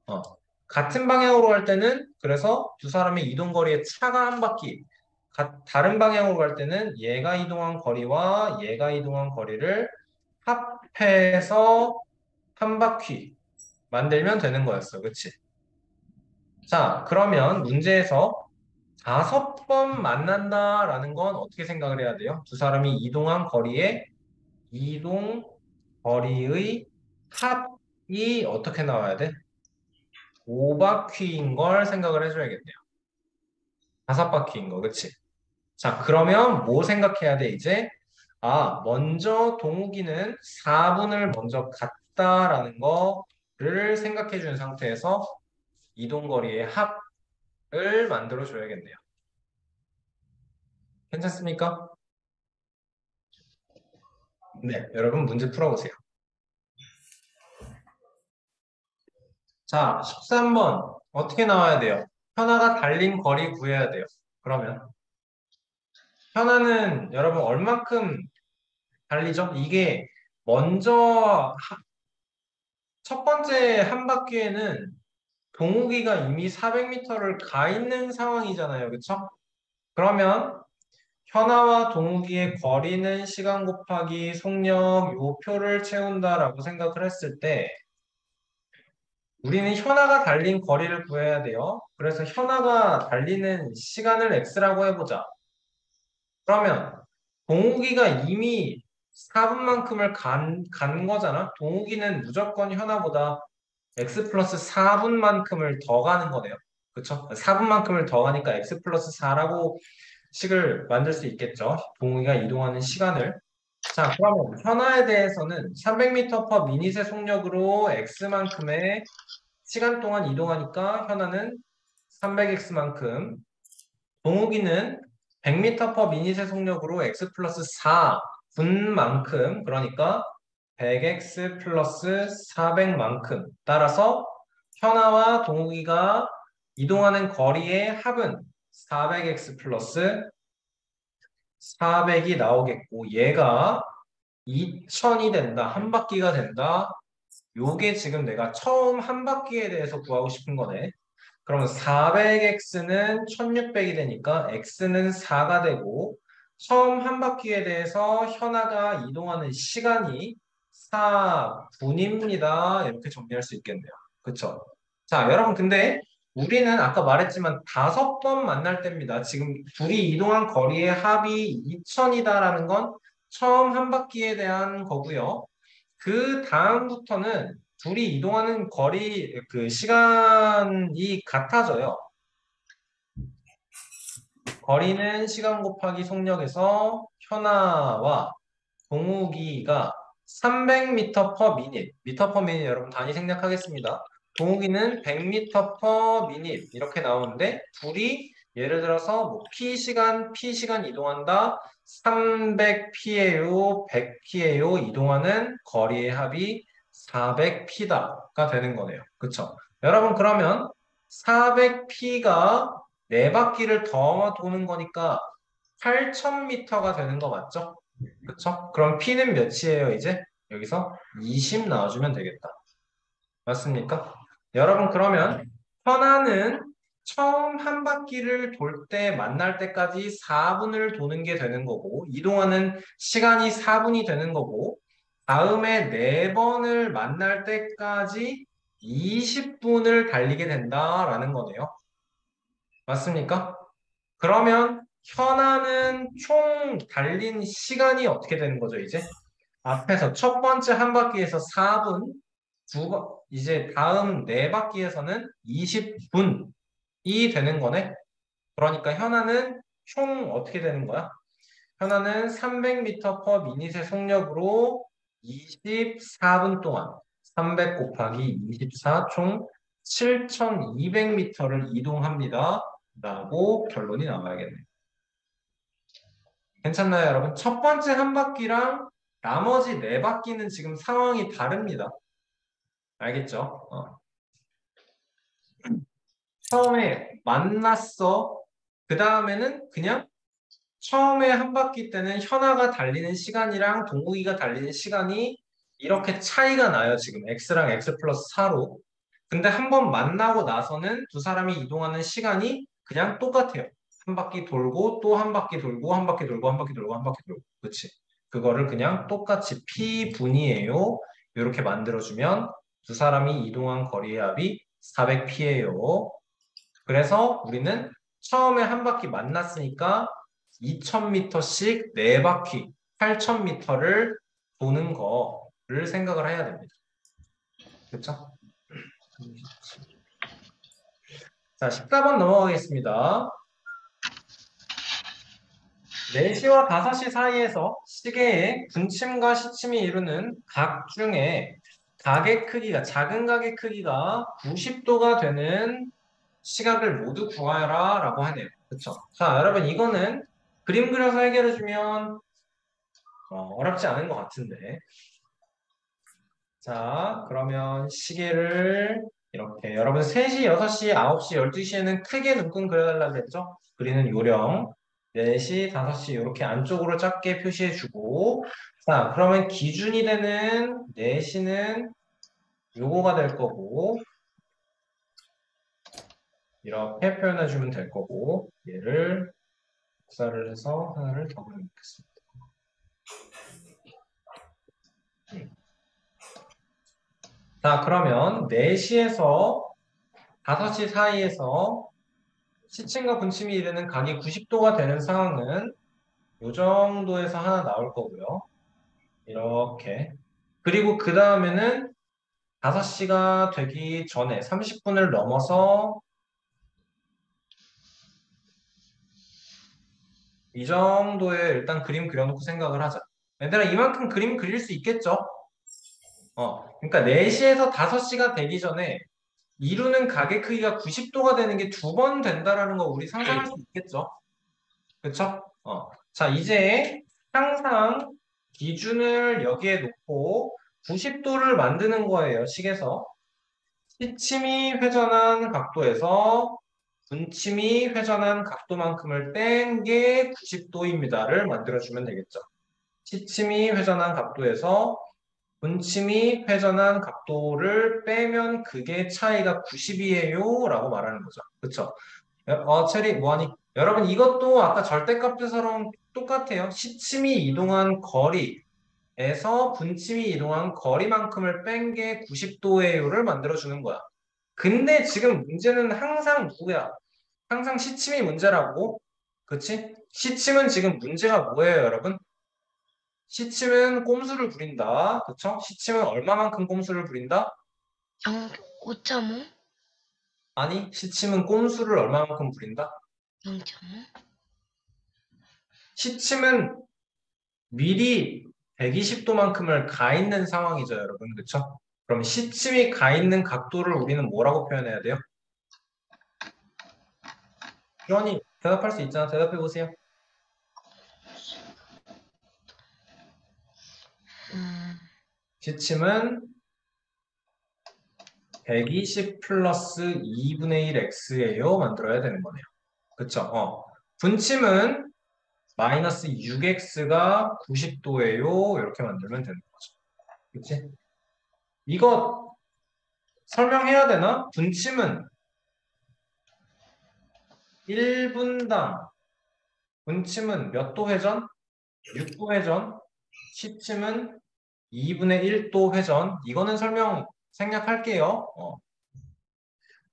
어. 같은 방향으로 할 때는 그래서 두 사람의 이동 거리의 차가 한 바퀴 다른 방향으로 갈 때는 얘가 이동한 거리와 얘가 이동한 거리를 합해서 한 바퀴 만들면 되는 거였어. 그치? 자, 그러면 문제에서 5번 만난다라는 건 어떻게 생각을 해야 돼요? 두 사람이 이동한 거리의 이동 거리의 합이 어떻게 나와야 돼? 5바퀴인 걸 생각을 해줘야겠네요. 5바퀴인 거, 그치? 자, 그러면 뭐 생각해야 돼, 이제? 먼저 동욱이는 4분을 먼저 갔다라는 거를 생각해 준 상태에서 이동거리의 합을 만들어 줘야겠네요. 괜찮습니까? 네, 여러분 문제 풀어보세요. 자, 13번 어떻게 나와야 돼요? 현아가 달린 거리 구해야 돼요. 그러면 현아는 여러분 얼만큼 달리죠? 이게 먼저 첫 번째 한 바퀴에는 동욱이가 이미 400m를 가 있는 상황이잖아요. 그쵸? 그러면 현아와 동욱이의 거리는 시간 곱하기 속력 요 표를 채운다라고 생각을 했을 때 우리는 현아가 달린 거리를 구해야 돼요. 그래서 현아가 달리는 시간을 x라고 해보자. 그러면 동욱이가 이미 4분만큼을 간 거잖아. 동욱이는 무조건 현아보다 x 플러스 4분만큼을 더 가는 거네요. 그쵸? 4분만큼을 더 가니까 x 플러스 4라고 식을 만들 수 있겠죠. 동욱이가 이동하는 시간을. 자, 그러면 현아에 대해서는 300m per 미닛의 속력으로 x만큼의 시간 동안 이동하니까 현아는 300x만큼, 동욱이는 100m per 미닛의 속력으로 x 플러스 4분만큼, 그러니까 100x 플러스 400만큼. 따라서 현아와 동욱이가 이동하는 거리의 합은 400x 플러스 400이 나오겠고, 얘가 2000이 된다. 한 바퀴가 된다. 요게 지금 내가 처음 한 바퀴에 대해서 구하고 싶은 거네. 그러면 400x는 1600이 되니까 x는 4가 되고 처음 한 바퀴에 대해서 현아가 이동하는 시간이 4분입니다. 이렇게 정리할 수 있겠네요. 그쵸? 자, 여러분 근데 우리는 아까 말했지만 5번 만날 때입니다. 지금 둘이 이동한 거리의 합이 2000이다라는 건 처음 한 바퀴에 대한 거고요. 그 다음부터는 둘이 이동하는 거리, 그 시간이 같아져요. 거리는 시간 곱하기 속력에서 현아와 동욱이가 300m per minute, 미터 per minute 여러분 단위 생략하겠습니다. 동욱이는 100m per minute 이렇게 나오는데 둘이 예를 들어서 뭐 P 시간 이동한다. 300p예요, 100p예요 이동하는 거리의 합이 400p다가 되는 거네요. 그쵸? 여러분 그러면 400p가 네 바퀴를 더 도는 거니까 8000m가 되는 거 맞죠? 그쵸? 그럼 P는 몇이에요, 이제? 여기서 20 나와주면 되겠다. 맞습니까? 여러분, 그러면 현아는 처음 한 바퀴를 돌 때 만날 때까지 4분을 도는 게 되는 거고, 이동하는 시간이 4분이 되는 거고, 다음에 4번을 만날 때까지 20분을 달리게 된다라는 거네요. 맞습니까? 그러면 현아는 총 달린 시간이 어떻게 되는 거죠, 이제? 앞에서 첫 번째 한 바퀴에서 4분, 이제 다음 네 바퀴에서는 20분이 되는 거네. 그러니까 현아는 총 어떻게 되는 거야? 현아는 300m per 미닛의 속력으로 24분 동안 300 곱하기 24 총 7200m를 이동합니다. 라고 결론이 나와야겠네. 괜찮나요, 여러분? 첫 번째 한 바퀴랑 나머지 네 바퀴는 지금 상황이 다릅니다. 알겠죠? 처음에 만났어. 그 다음에는 그냥 처음에 한 바퀴 때는 현아가 달리는 시간이랑 동욱이가 달리는 시간이 이렇게 차이가 나요. 지금 x랑 x 플러스 4로. 근데 한 번 만나고 나서는 두 사람이 이동하는 시간이 그냥 똑같아요. 한 바퀴 돌고 또 한 바퀴 돌고 한 바퀴 돌고 한 바퀴 돌고 한 바퀴 돌고. 그치? 그거를 그냥 똑같이 p분이에요. 이렇게 만들어주면 두 사람이 이동한 거리의 합이 400p예요. 그래서 우리는 처음에 한 바퀴 만났으니까 2000m씩 네 바퀴 8000m를 도는 거를 생각을 해야 됩니다. 그렇죠? 자, 14번 넘어가겠습니다. 4시와 5시 사이에서 시계의 분침과 시침이 이루는 각 중에 각의 크기가, 작은 각의 크기가 90도가 되는 시각을 모두 구하라 라고 하네요. 그쵸? 자, 여러분 이거는 그림 그려서 해결해주면 어렵지 않은 것 같은데. 자, 그러면 시계를 이렇게 여러분 3시, 6시, 9시, 12시에는 크게 눈금 그려달라고 했죠? 그리는 요령 4시, 5시 이렇게 안쪽으로 작게 표시해주고 자, 그러면 기준이 되는 4시는 요거가 될 거고 이렇게 표현해주면 될 거고 얘를 복사를 해서 하나를 더 그려놓겠습니다. 자, 그러면 4시에서 5시 사이에서 시침과 분침이 이르는 각이 90도가 되는 상황은 이 정도에서 하나 나올 거고요. 이렇게. 그리고 그 다음에는 5시가 되기 전에 30분을 넘어서 이 정도에 일단 그림 그려놓고 생각을 하자. 얘들아, 이만큼 그림 그릴 수 있겠죠? 그러니까 4시에서 5시가 되기 전에 이루는 각의 크기가 90도가 되는 게 두 번 된다라는 거 우리 상상할 수 있겠죠? 그쵸? 자, 이제 항상 기준을 여기에 놓고 90도를 만드는 거예요, 식에서. 시침이 회전한 각도에서 분침이 회전한 각도만큼을 뺀 게 90도입니다를 만들어주면 되겠죠. 시침이 회전한 각도에서 분침이 회전한 각도를 빼면 그게 차이가 90이에요 라고 말하는 거죠. 그쵸? 체리, 뭐하니? 여러분, 이것도 아까 절대값에서랑 똑같아요. 시침이 이동한 거리에서 분침이 이동한 거리만큼을 뺀 게 90도예요를 만들어주는 거야. 근데 지금 문제는 항상 누구야? 항상 시침이 문제라고? 그치? 시침은 지금 문제가 뭐예요, 여러분? 시침은 꼼수를 부린다. 그쵸? 시침은 얼마만큼 꼼수를 부린다? 5.5? 아니, 시침은 꼼수를 얼마만큼 부린다? 0.5? 시침은 미리 120도만큼을 가 있는 상황이죠, 여러분. 그쵸? 그럼 시침이 가 있는 각도를 우리는 뭐라고 표현해야 돼요? 주원이 대답할 수 있잖아. 대답해 보세요. 음, 시침은 120 플러스 2분의 1 x예요. 만들어야 되는 거네요. 그쵸? 분침은 마이너스 6x가 90도예요. 이렇게 만들면 되는 거죠. 그치? 이거 설명해야 되나? 분침은 1분당 분침은 몇 도 회전? 6도 회전. 시침은 2분의 1도 회전. 이거는 설명 생략할게요.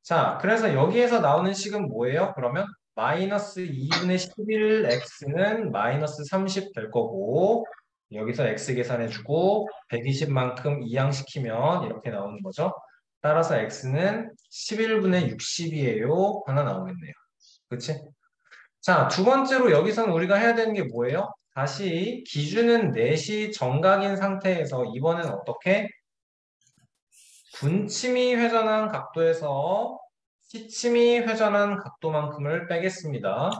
자, 그래서 여기에서 나오는 식은 뭐예요? 그러면 마이너스 2분의 11x는 마이너스 30 될 거고 여기서 x 계산해주고 120만큼 이항시키면 이렇게 나오는 거죠. 따라서 x는 11분의 60이에요. 하나 나오겠네요. 그치? 자, 두 번째로 여기서는 우리가 해야 되는 게 뭐예요? 다시 기준은 4시 정각인 상태에서 이번엔 어떻게? 분침이 회전한 각도에서 시침이 회전한 각도만큼을 빼겠습니다.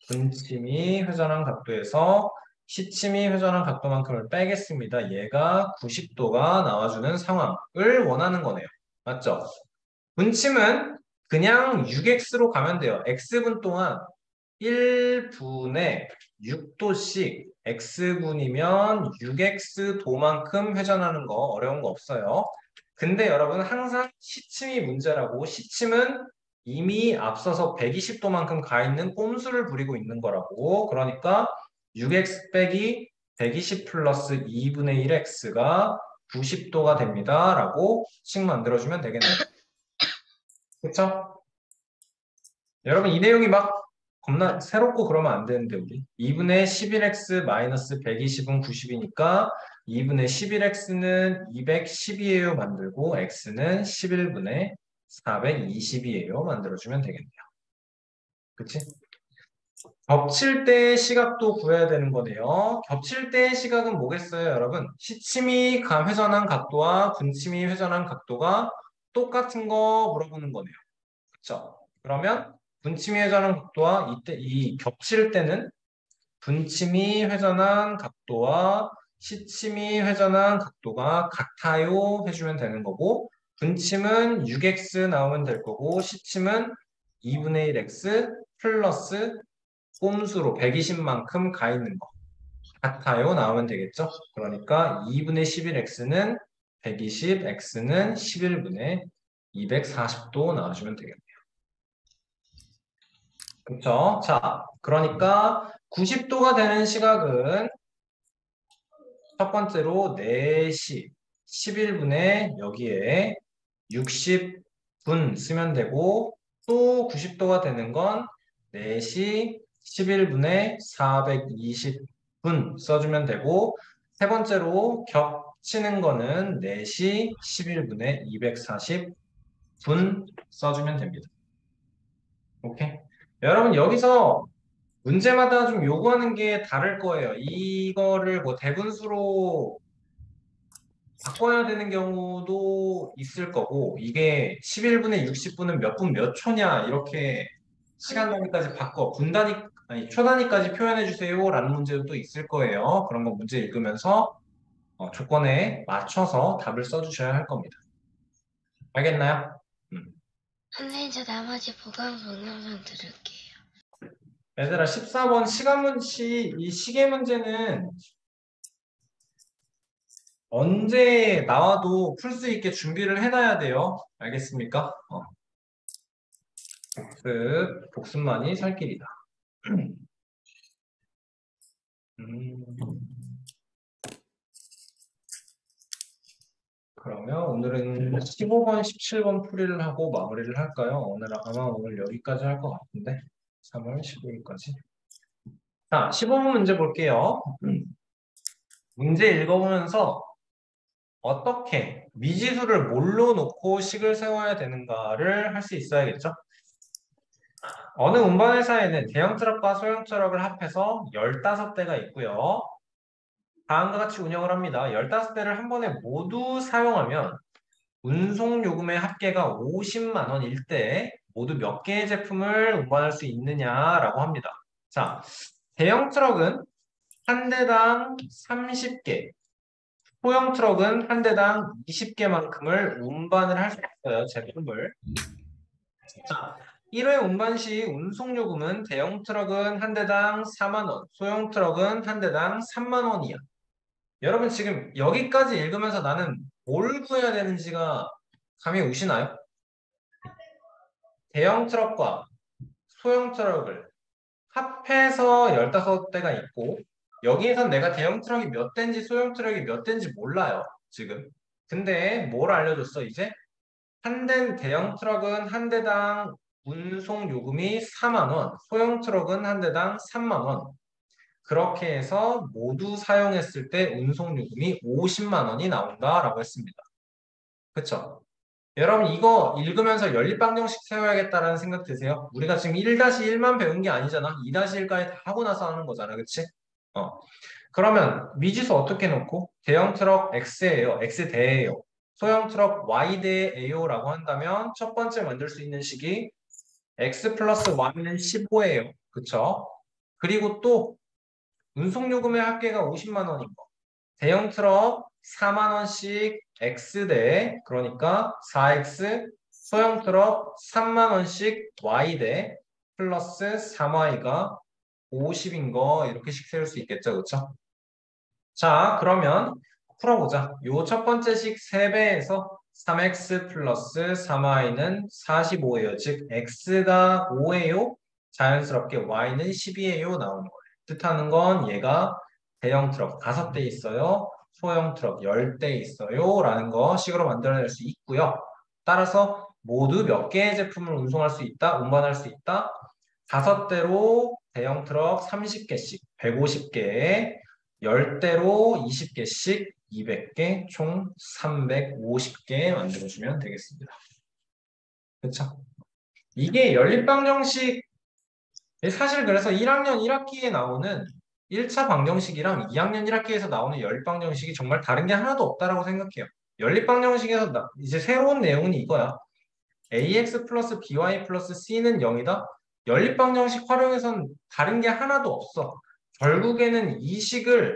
분침이 회전한 각도에서 시침이 회전한 각도만큼을 빼겠습니다. 얘가 90도가 나와주는 상황을 원하는 거네요. 맞죠? 분침은 그냥 6x로 가면 돼요. x분 동안 1분에 6도씩 x분이면 6x도만큼 회전하는 거 어려운 거 없어요. 근데 여러분 항상 시침이 문제라고 시침은 이미 앞서서 120도만큼 가 있는 꼼수를 부리고 있는 거라고. 그러니까 6x 빼기 120 플러스 2분의 1x가 90도가 됩니다. 라고 식 만들어주면 되겠네요. 그쵸? 여러분 이 내용이 막 겁나 새롭고 그러면 안 되는데 우리 2분의 11x 마이너스 120은 90이니까 2분의 11x는 212예요 만들고 x는 11분의 420이에요 만들어주면 되겠네요. 그치? 겹칠 때의 시각도 구해야 되는 거네요. 겹칠 때의 시각은 뭐겠어요, 여러분? 시침이 회전한 각도와 분침이 회전한 각도가 똑같은 거 물어보는 거네요. 그쵸? 그러면 분침이 회전한 각도와 이때 이 겹칠 때는 분침이 회전한 각도와 시침이 회전한 각도가 같아요 해주면 되는 거고 분침은 6x 나오면 될 거고 시침은 2분의 1x 플러스 꼼수로 120만큼 가 있는 거 같아요 나오면 되겠죠? 그러니까 2분의 11x는 120, x는 11분의 240도 나와주면 되겠네요. 그렇죠? 자, 그러니까 90도가 되는 시각은 첫 번째로 4시 11분에 여기에 60분 쓰면 되고 또 90도가 되는 건 4시 11분에 420분 써주면 되고 세 번째로 겹치는 거는 4시 11분에 240분 써주면 됩니다. 오케이? 여러분 여기서 문제마다 좀 요구하는 게 다를 거예요. 이거를 뭐 대분수로 바꿔야 되는 경우도 있을 거고, 이게 11분에 60분은 몇 분 몇 초냐, 이렇게 시간 단위까지 바꿔, 분 단위, 아니, 초 단위까지 표현해 주세요. 라는 문제도 또 있을 거예요. 그런 거 문제 읽으면서 조건에 맞춰서 답을 써주셔야 할 겁니다. 알겠나요? 선생님, 저 나머지 보강 동영상 들을게요. 얘들아, 14번 이 시계 문제는 언제 나와도 풀 수 있게 준비를 해놔야 돼요. 알겠습니까? 복습만이 살 길이다. 그러면 오늘은 15번, 17번 풀이를 하고 마무리를 할까요? 오늘 여기까지 할 것 같은데. 3월 15일까지. 자, 15번 문제 볼게요. 문제 읽어보면서 어떻게 미지수를 뭘로 놓고 식을 세워야 되는가를 할 수 있어야겠죠? 어느 운반회사에는 대형 트럭과 소형 트럭을 합해서 15대가 있고요. 다음과 같이 운영을 합니다. 15대를 한 번에 모두 사용하면 운송 요금의 합계가 50만 원일 때 모두 몇 개의 제품을 운반할 수 있느냐라고 합니다. 자, 대형 트럭은 한 대당 30개, 소형 트럭은 한 대당 20개만큼을 운반을 할 수 있어요, 제품을. 자, 1회 운반 시 운송 요금은 대형 트럭은 한 대당 4만 원, 소형 트럭은 한 대당 3만 원이야. 여러분 지금 여기까지 읽으면서 나는 뭘 구해야 되는지가 감이 오시나요? 대형 트럭과 소형 트럭을 합해서 15대가 있고 여기에선 내가 대형 트럭이 몇 대인지 소형 트럭이 몇 대인지 몰라요. 지금. 근데 뭘 알려줬어 이제? 한 대 대형 트럭은 한 대당 운송 요금이 4만 원, 소형 트럭은 한 대당 3만 원. 그렇게 해서 모두 사용했을 때 운송 요금이 50만 원이 나온다라고 했습니다. 그쵸? 여러분 이거 읽으면서 연립방정식 세워야겠다라는 생각 드세요? 우리가 지금 1-1만 배운 게 아니잖아. 2-1까지 다 하고 나서 하는 거잖아. 그치? 그러면 미지수 어떻게 놓고? 대형 트럭 X예요. X대예요. 소형 트럭 Y대예요 라고 한다면 첫 번째 만들 수 있는 식이 X 플러스 Y는 15예요. 그쵸? 그리고 또 운송요금의 합계가 50만 원인 거. 대형 트럭 4만 원씩 X대, 그러니까 4X, 소형 트럭 3만 원씩 Y대, 플러스 3Y가 50인 거 이렇게씩 세울 수 있겠죠, 그렇죠? 자, 그러면 풀어보자. 요 첫 번째 식 3배에서 3x 플러스 3y는 45예요. 즉 x가 5예요. 자연스럽게 y는 10이에요. 나오는 거예요. 뜻하는 건 얘가 대형 트럭 5대 있어요. 소형 트럭 10대 있어요. 라는 거 식으로 만들어낼 수 있고요. 따라서 모두 몇 개의 제품을 운송할 수 있다, 운반할 수 있다. 5대로 대형 트럭 30개씩 150개, 10대로 20개씩 200개, 총 350개 만들어주면 되겠습니다. 그렇죠? 이게 연립방정식, 사실 그래서 1학년 1학기에 나오는 1차 방정식이랑 2학년 1학기에서 나오는 연립방정식이 정말 다른 게 하나도 없다라고 생각해요. 연립방정식에서 이제 새로운 내용은 이거야. ax 플러스 by 플러스 c는 0이다. 연립방정식 활용해서는 다른 게 하나도 없어. 결국에는 이 식이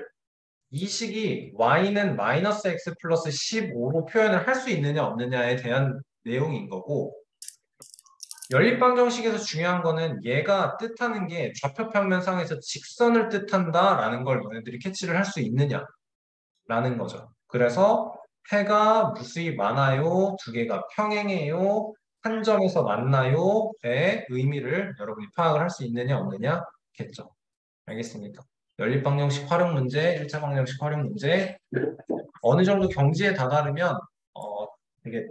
y는 마이너스 x 플러스 15로 표현을 할 수 있느냐 없느냐에 대한 내용인 거고, 연립방정식에서 중요한 거는 얘가 뜻하는 게 좌표평면상에서 직선을 뜻한다라는 걸 너네들이 캐치를 할 수 있느냐라는 거죠. 그래서 해가 무수히 많아요, 두 개가 평행해요, 한 점에서 만나요의 의미를 여러분이 파악을 할 수 있느냐 없느냐겠죠. 알겠습니까? 연립방정식 활용 문제, 1차 방정식 활용 문제, 어느 정도 경지에 다다르면 되게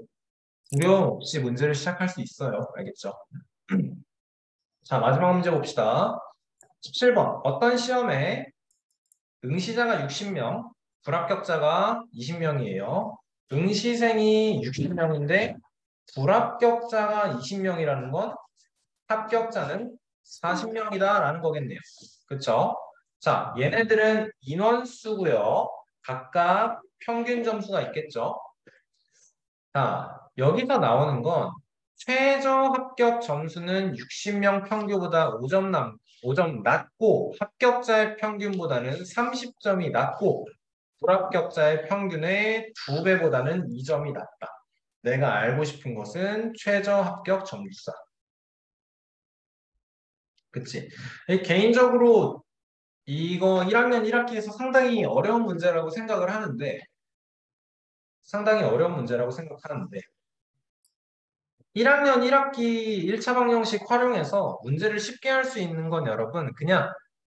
두려움 없이 문제를 시작할 수 있어요. 알겠죠? 자, 마지막 문제 봅시다. 17번. 어떤 시험에 응시자가 60명, 불합격자가 20명이에요. 응시생이 60명인데 불합격자가 20명이라는 건 합격자는 40명이다라는 거겠네요. 그쵸? 자, 얘네들은 인원수고요. 각각 평균 점수가 있겠죠. 자, 여기서 나오는 건 최저 합격 점수는 60명 평균보다 5점 낮고 합격자의 평균보다는 30점이 낮고 불합격자의 평균의 2배보다는 2점이 낮다. 내가 알고 싶은 것은 최저 합격 점수다. 그치? 개인적으로 이거 1학년 1학기에서 상당히 어려운 문제라고 생각을 하는데, 1학년 1학기 1차 방정식 활용해서 문제를 쉽게 할 수 있는 건 여러분, 그냥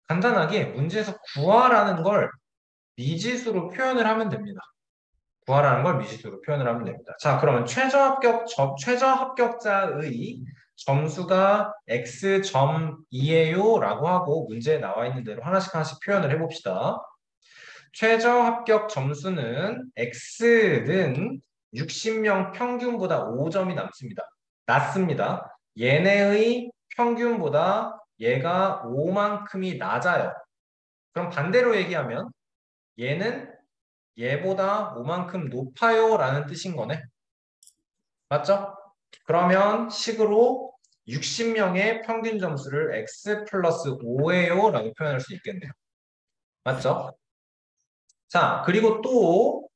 간단하게 문제에서 구하라는 걸 미지수로 표현을 하면 됩니다. 구하라는 걸 미지수로 표현을 하면 됩니다. 자, 그러면 최저 합격자의 점수가 x점이에요 라고 하고 문제에 나와 있는 대로 하나씩 하나씩 표현을 해봅시다. 최저 합격 점수는 x는 60명 평균보다 5점이 낮습니다. 얘네의 평균보다 얘가 5만큼이 낮아요. 그럼 반대로 얘기하면 얘는 얘보다 5만큼 높아요 라는 뜻인 거네. 맞죠? 그러면 식으로 60명의 평균 점수를 x 플러스 5예요 라고 표현할 수 있겠네요. 맞죠? 자, 그리고 또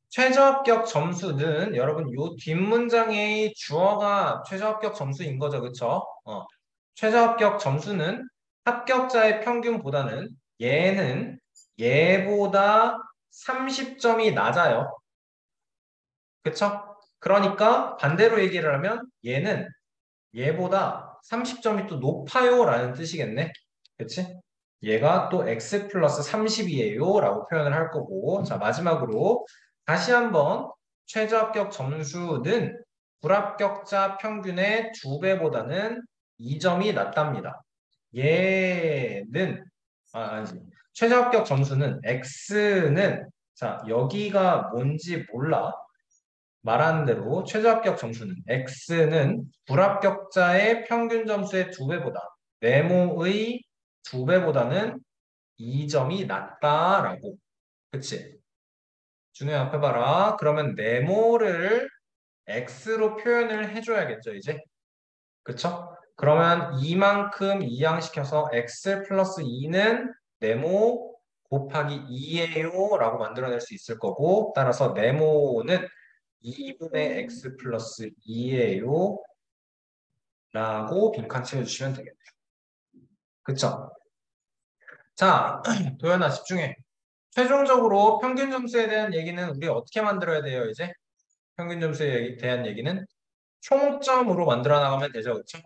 최저 합격 점수는 여러분 요 뒷문장의 주어가 최저 합격 점수인 거죠. 그쵸? 최저 합격 점수는 합격자의 평균보다는 얘는 얘보다 30점이 낮아요. 그쵸? 그러니까 반대로 얘기를 하면 얘는 얘보다 30점이 또 높아요 라는 뜻이겠네. 그치? 얘가 또 x 플러스 30이에요 라고 표현을 할 거고, 자 마지막으로 다시 한번 최저 합격 점수는 불합격자 평균의 2배보다는 2점이 낮답니다. 얘는 아니지. 최저 합격 점수는 x는, 자 여기가 뭔지 몰라. 말하는 대로 최저 합격 점수는 x는 불합격자의 평균 점수의 2배보다 네모의 2배보다는 2점이 낮다라고. 그치? 준호야 앞에 봐라. 그러면 네모를 x로 표현을 해줘야겠죠 이제. 그쵸? 그러면 이만큼 이항시켜서 x 플러스 2는 네모 곱하기 2예요 라고 만들어낼 수 있을 거고 따라서 네모는 2분의 x 플러스 2예요 라고 빈칸 채워주시면 되겠네요. 그쵸? 자, 도현아 집중해. 최종적으로 평균 점수에 대한 얘기는 우리 어떻게 만들어야 돼요, 이제? 평균 점수에 대한 얘기는 총점으로 만들어 나가면 되죠, 그쵸?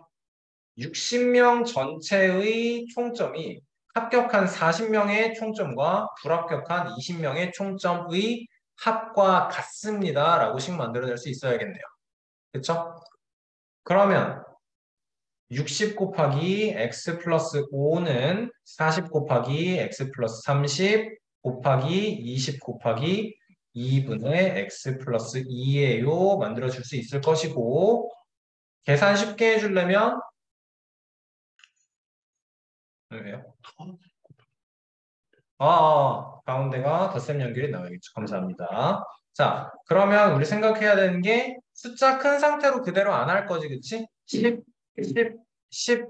60명 전체의 총점이 합격한 40명의 총점과 불합격한 20명의 총점의 합과 같습니다. 라고씩 만들어낼 수 있어야겠네요. 그쵸? 그러면 60 곱하기 x 플러스 5는 40 곱하기 x 플러스 30 곱하기 20 곱하기 2분의 x 플러스 2예요. 만들어줄 수 있을 것이고 계산 쉽게 해주려면 왜요? 가운데가 덧셈 연결이 나와야겠죠. 감사합니다. 자, 그러면 우리 생각해야 되는 게 숫자 큰 상태로 그대로 안 할 거지, 그치? 10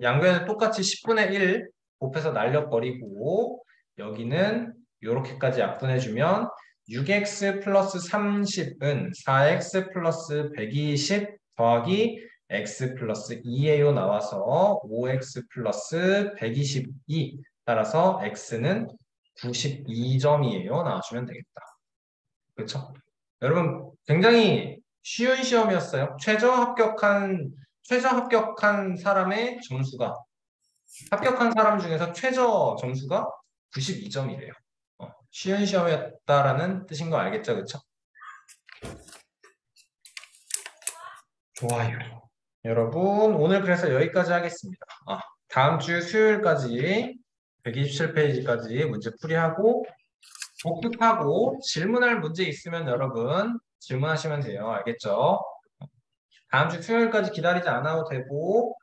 양변에 똑같이 10분의 1 곱해서 날려버리고 여기는 이렇게까지 약분해주면 6x 플러스 30은 4x 플러스 120 더하기 x 플러스 2예요 나와서 5x 플러스 122 따라서 x는 92점이에요. 나와주면 되겠다. 그렇죠? 여러분 굉장히 쉬운 시험이었어요. 최저 합격한 사람의 점수가 합격한 사람 중에서 최저 점수가 92점이래요. 쉬운 시험이었다라는 뜻인 거 알겠죠? 그렇죠? 좋아요. 여러분 오늘 그래서 여기까지 하겠습니다. 다음 주 수요일까지 127페이지까지 문제 풀이하고 복습하고 질문할 문제 있으면 여러분 질문하시면 돼요. 알겠죠? 다음 주 수요일까지 기다리지 않아도 되고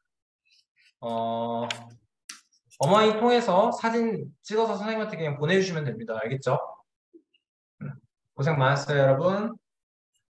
어머니 통해서 사진 찍어서 선생님한테 그냥 보내주시면 됩니다. 알겠죠? 고생 많았어요, 여러분.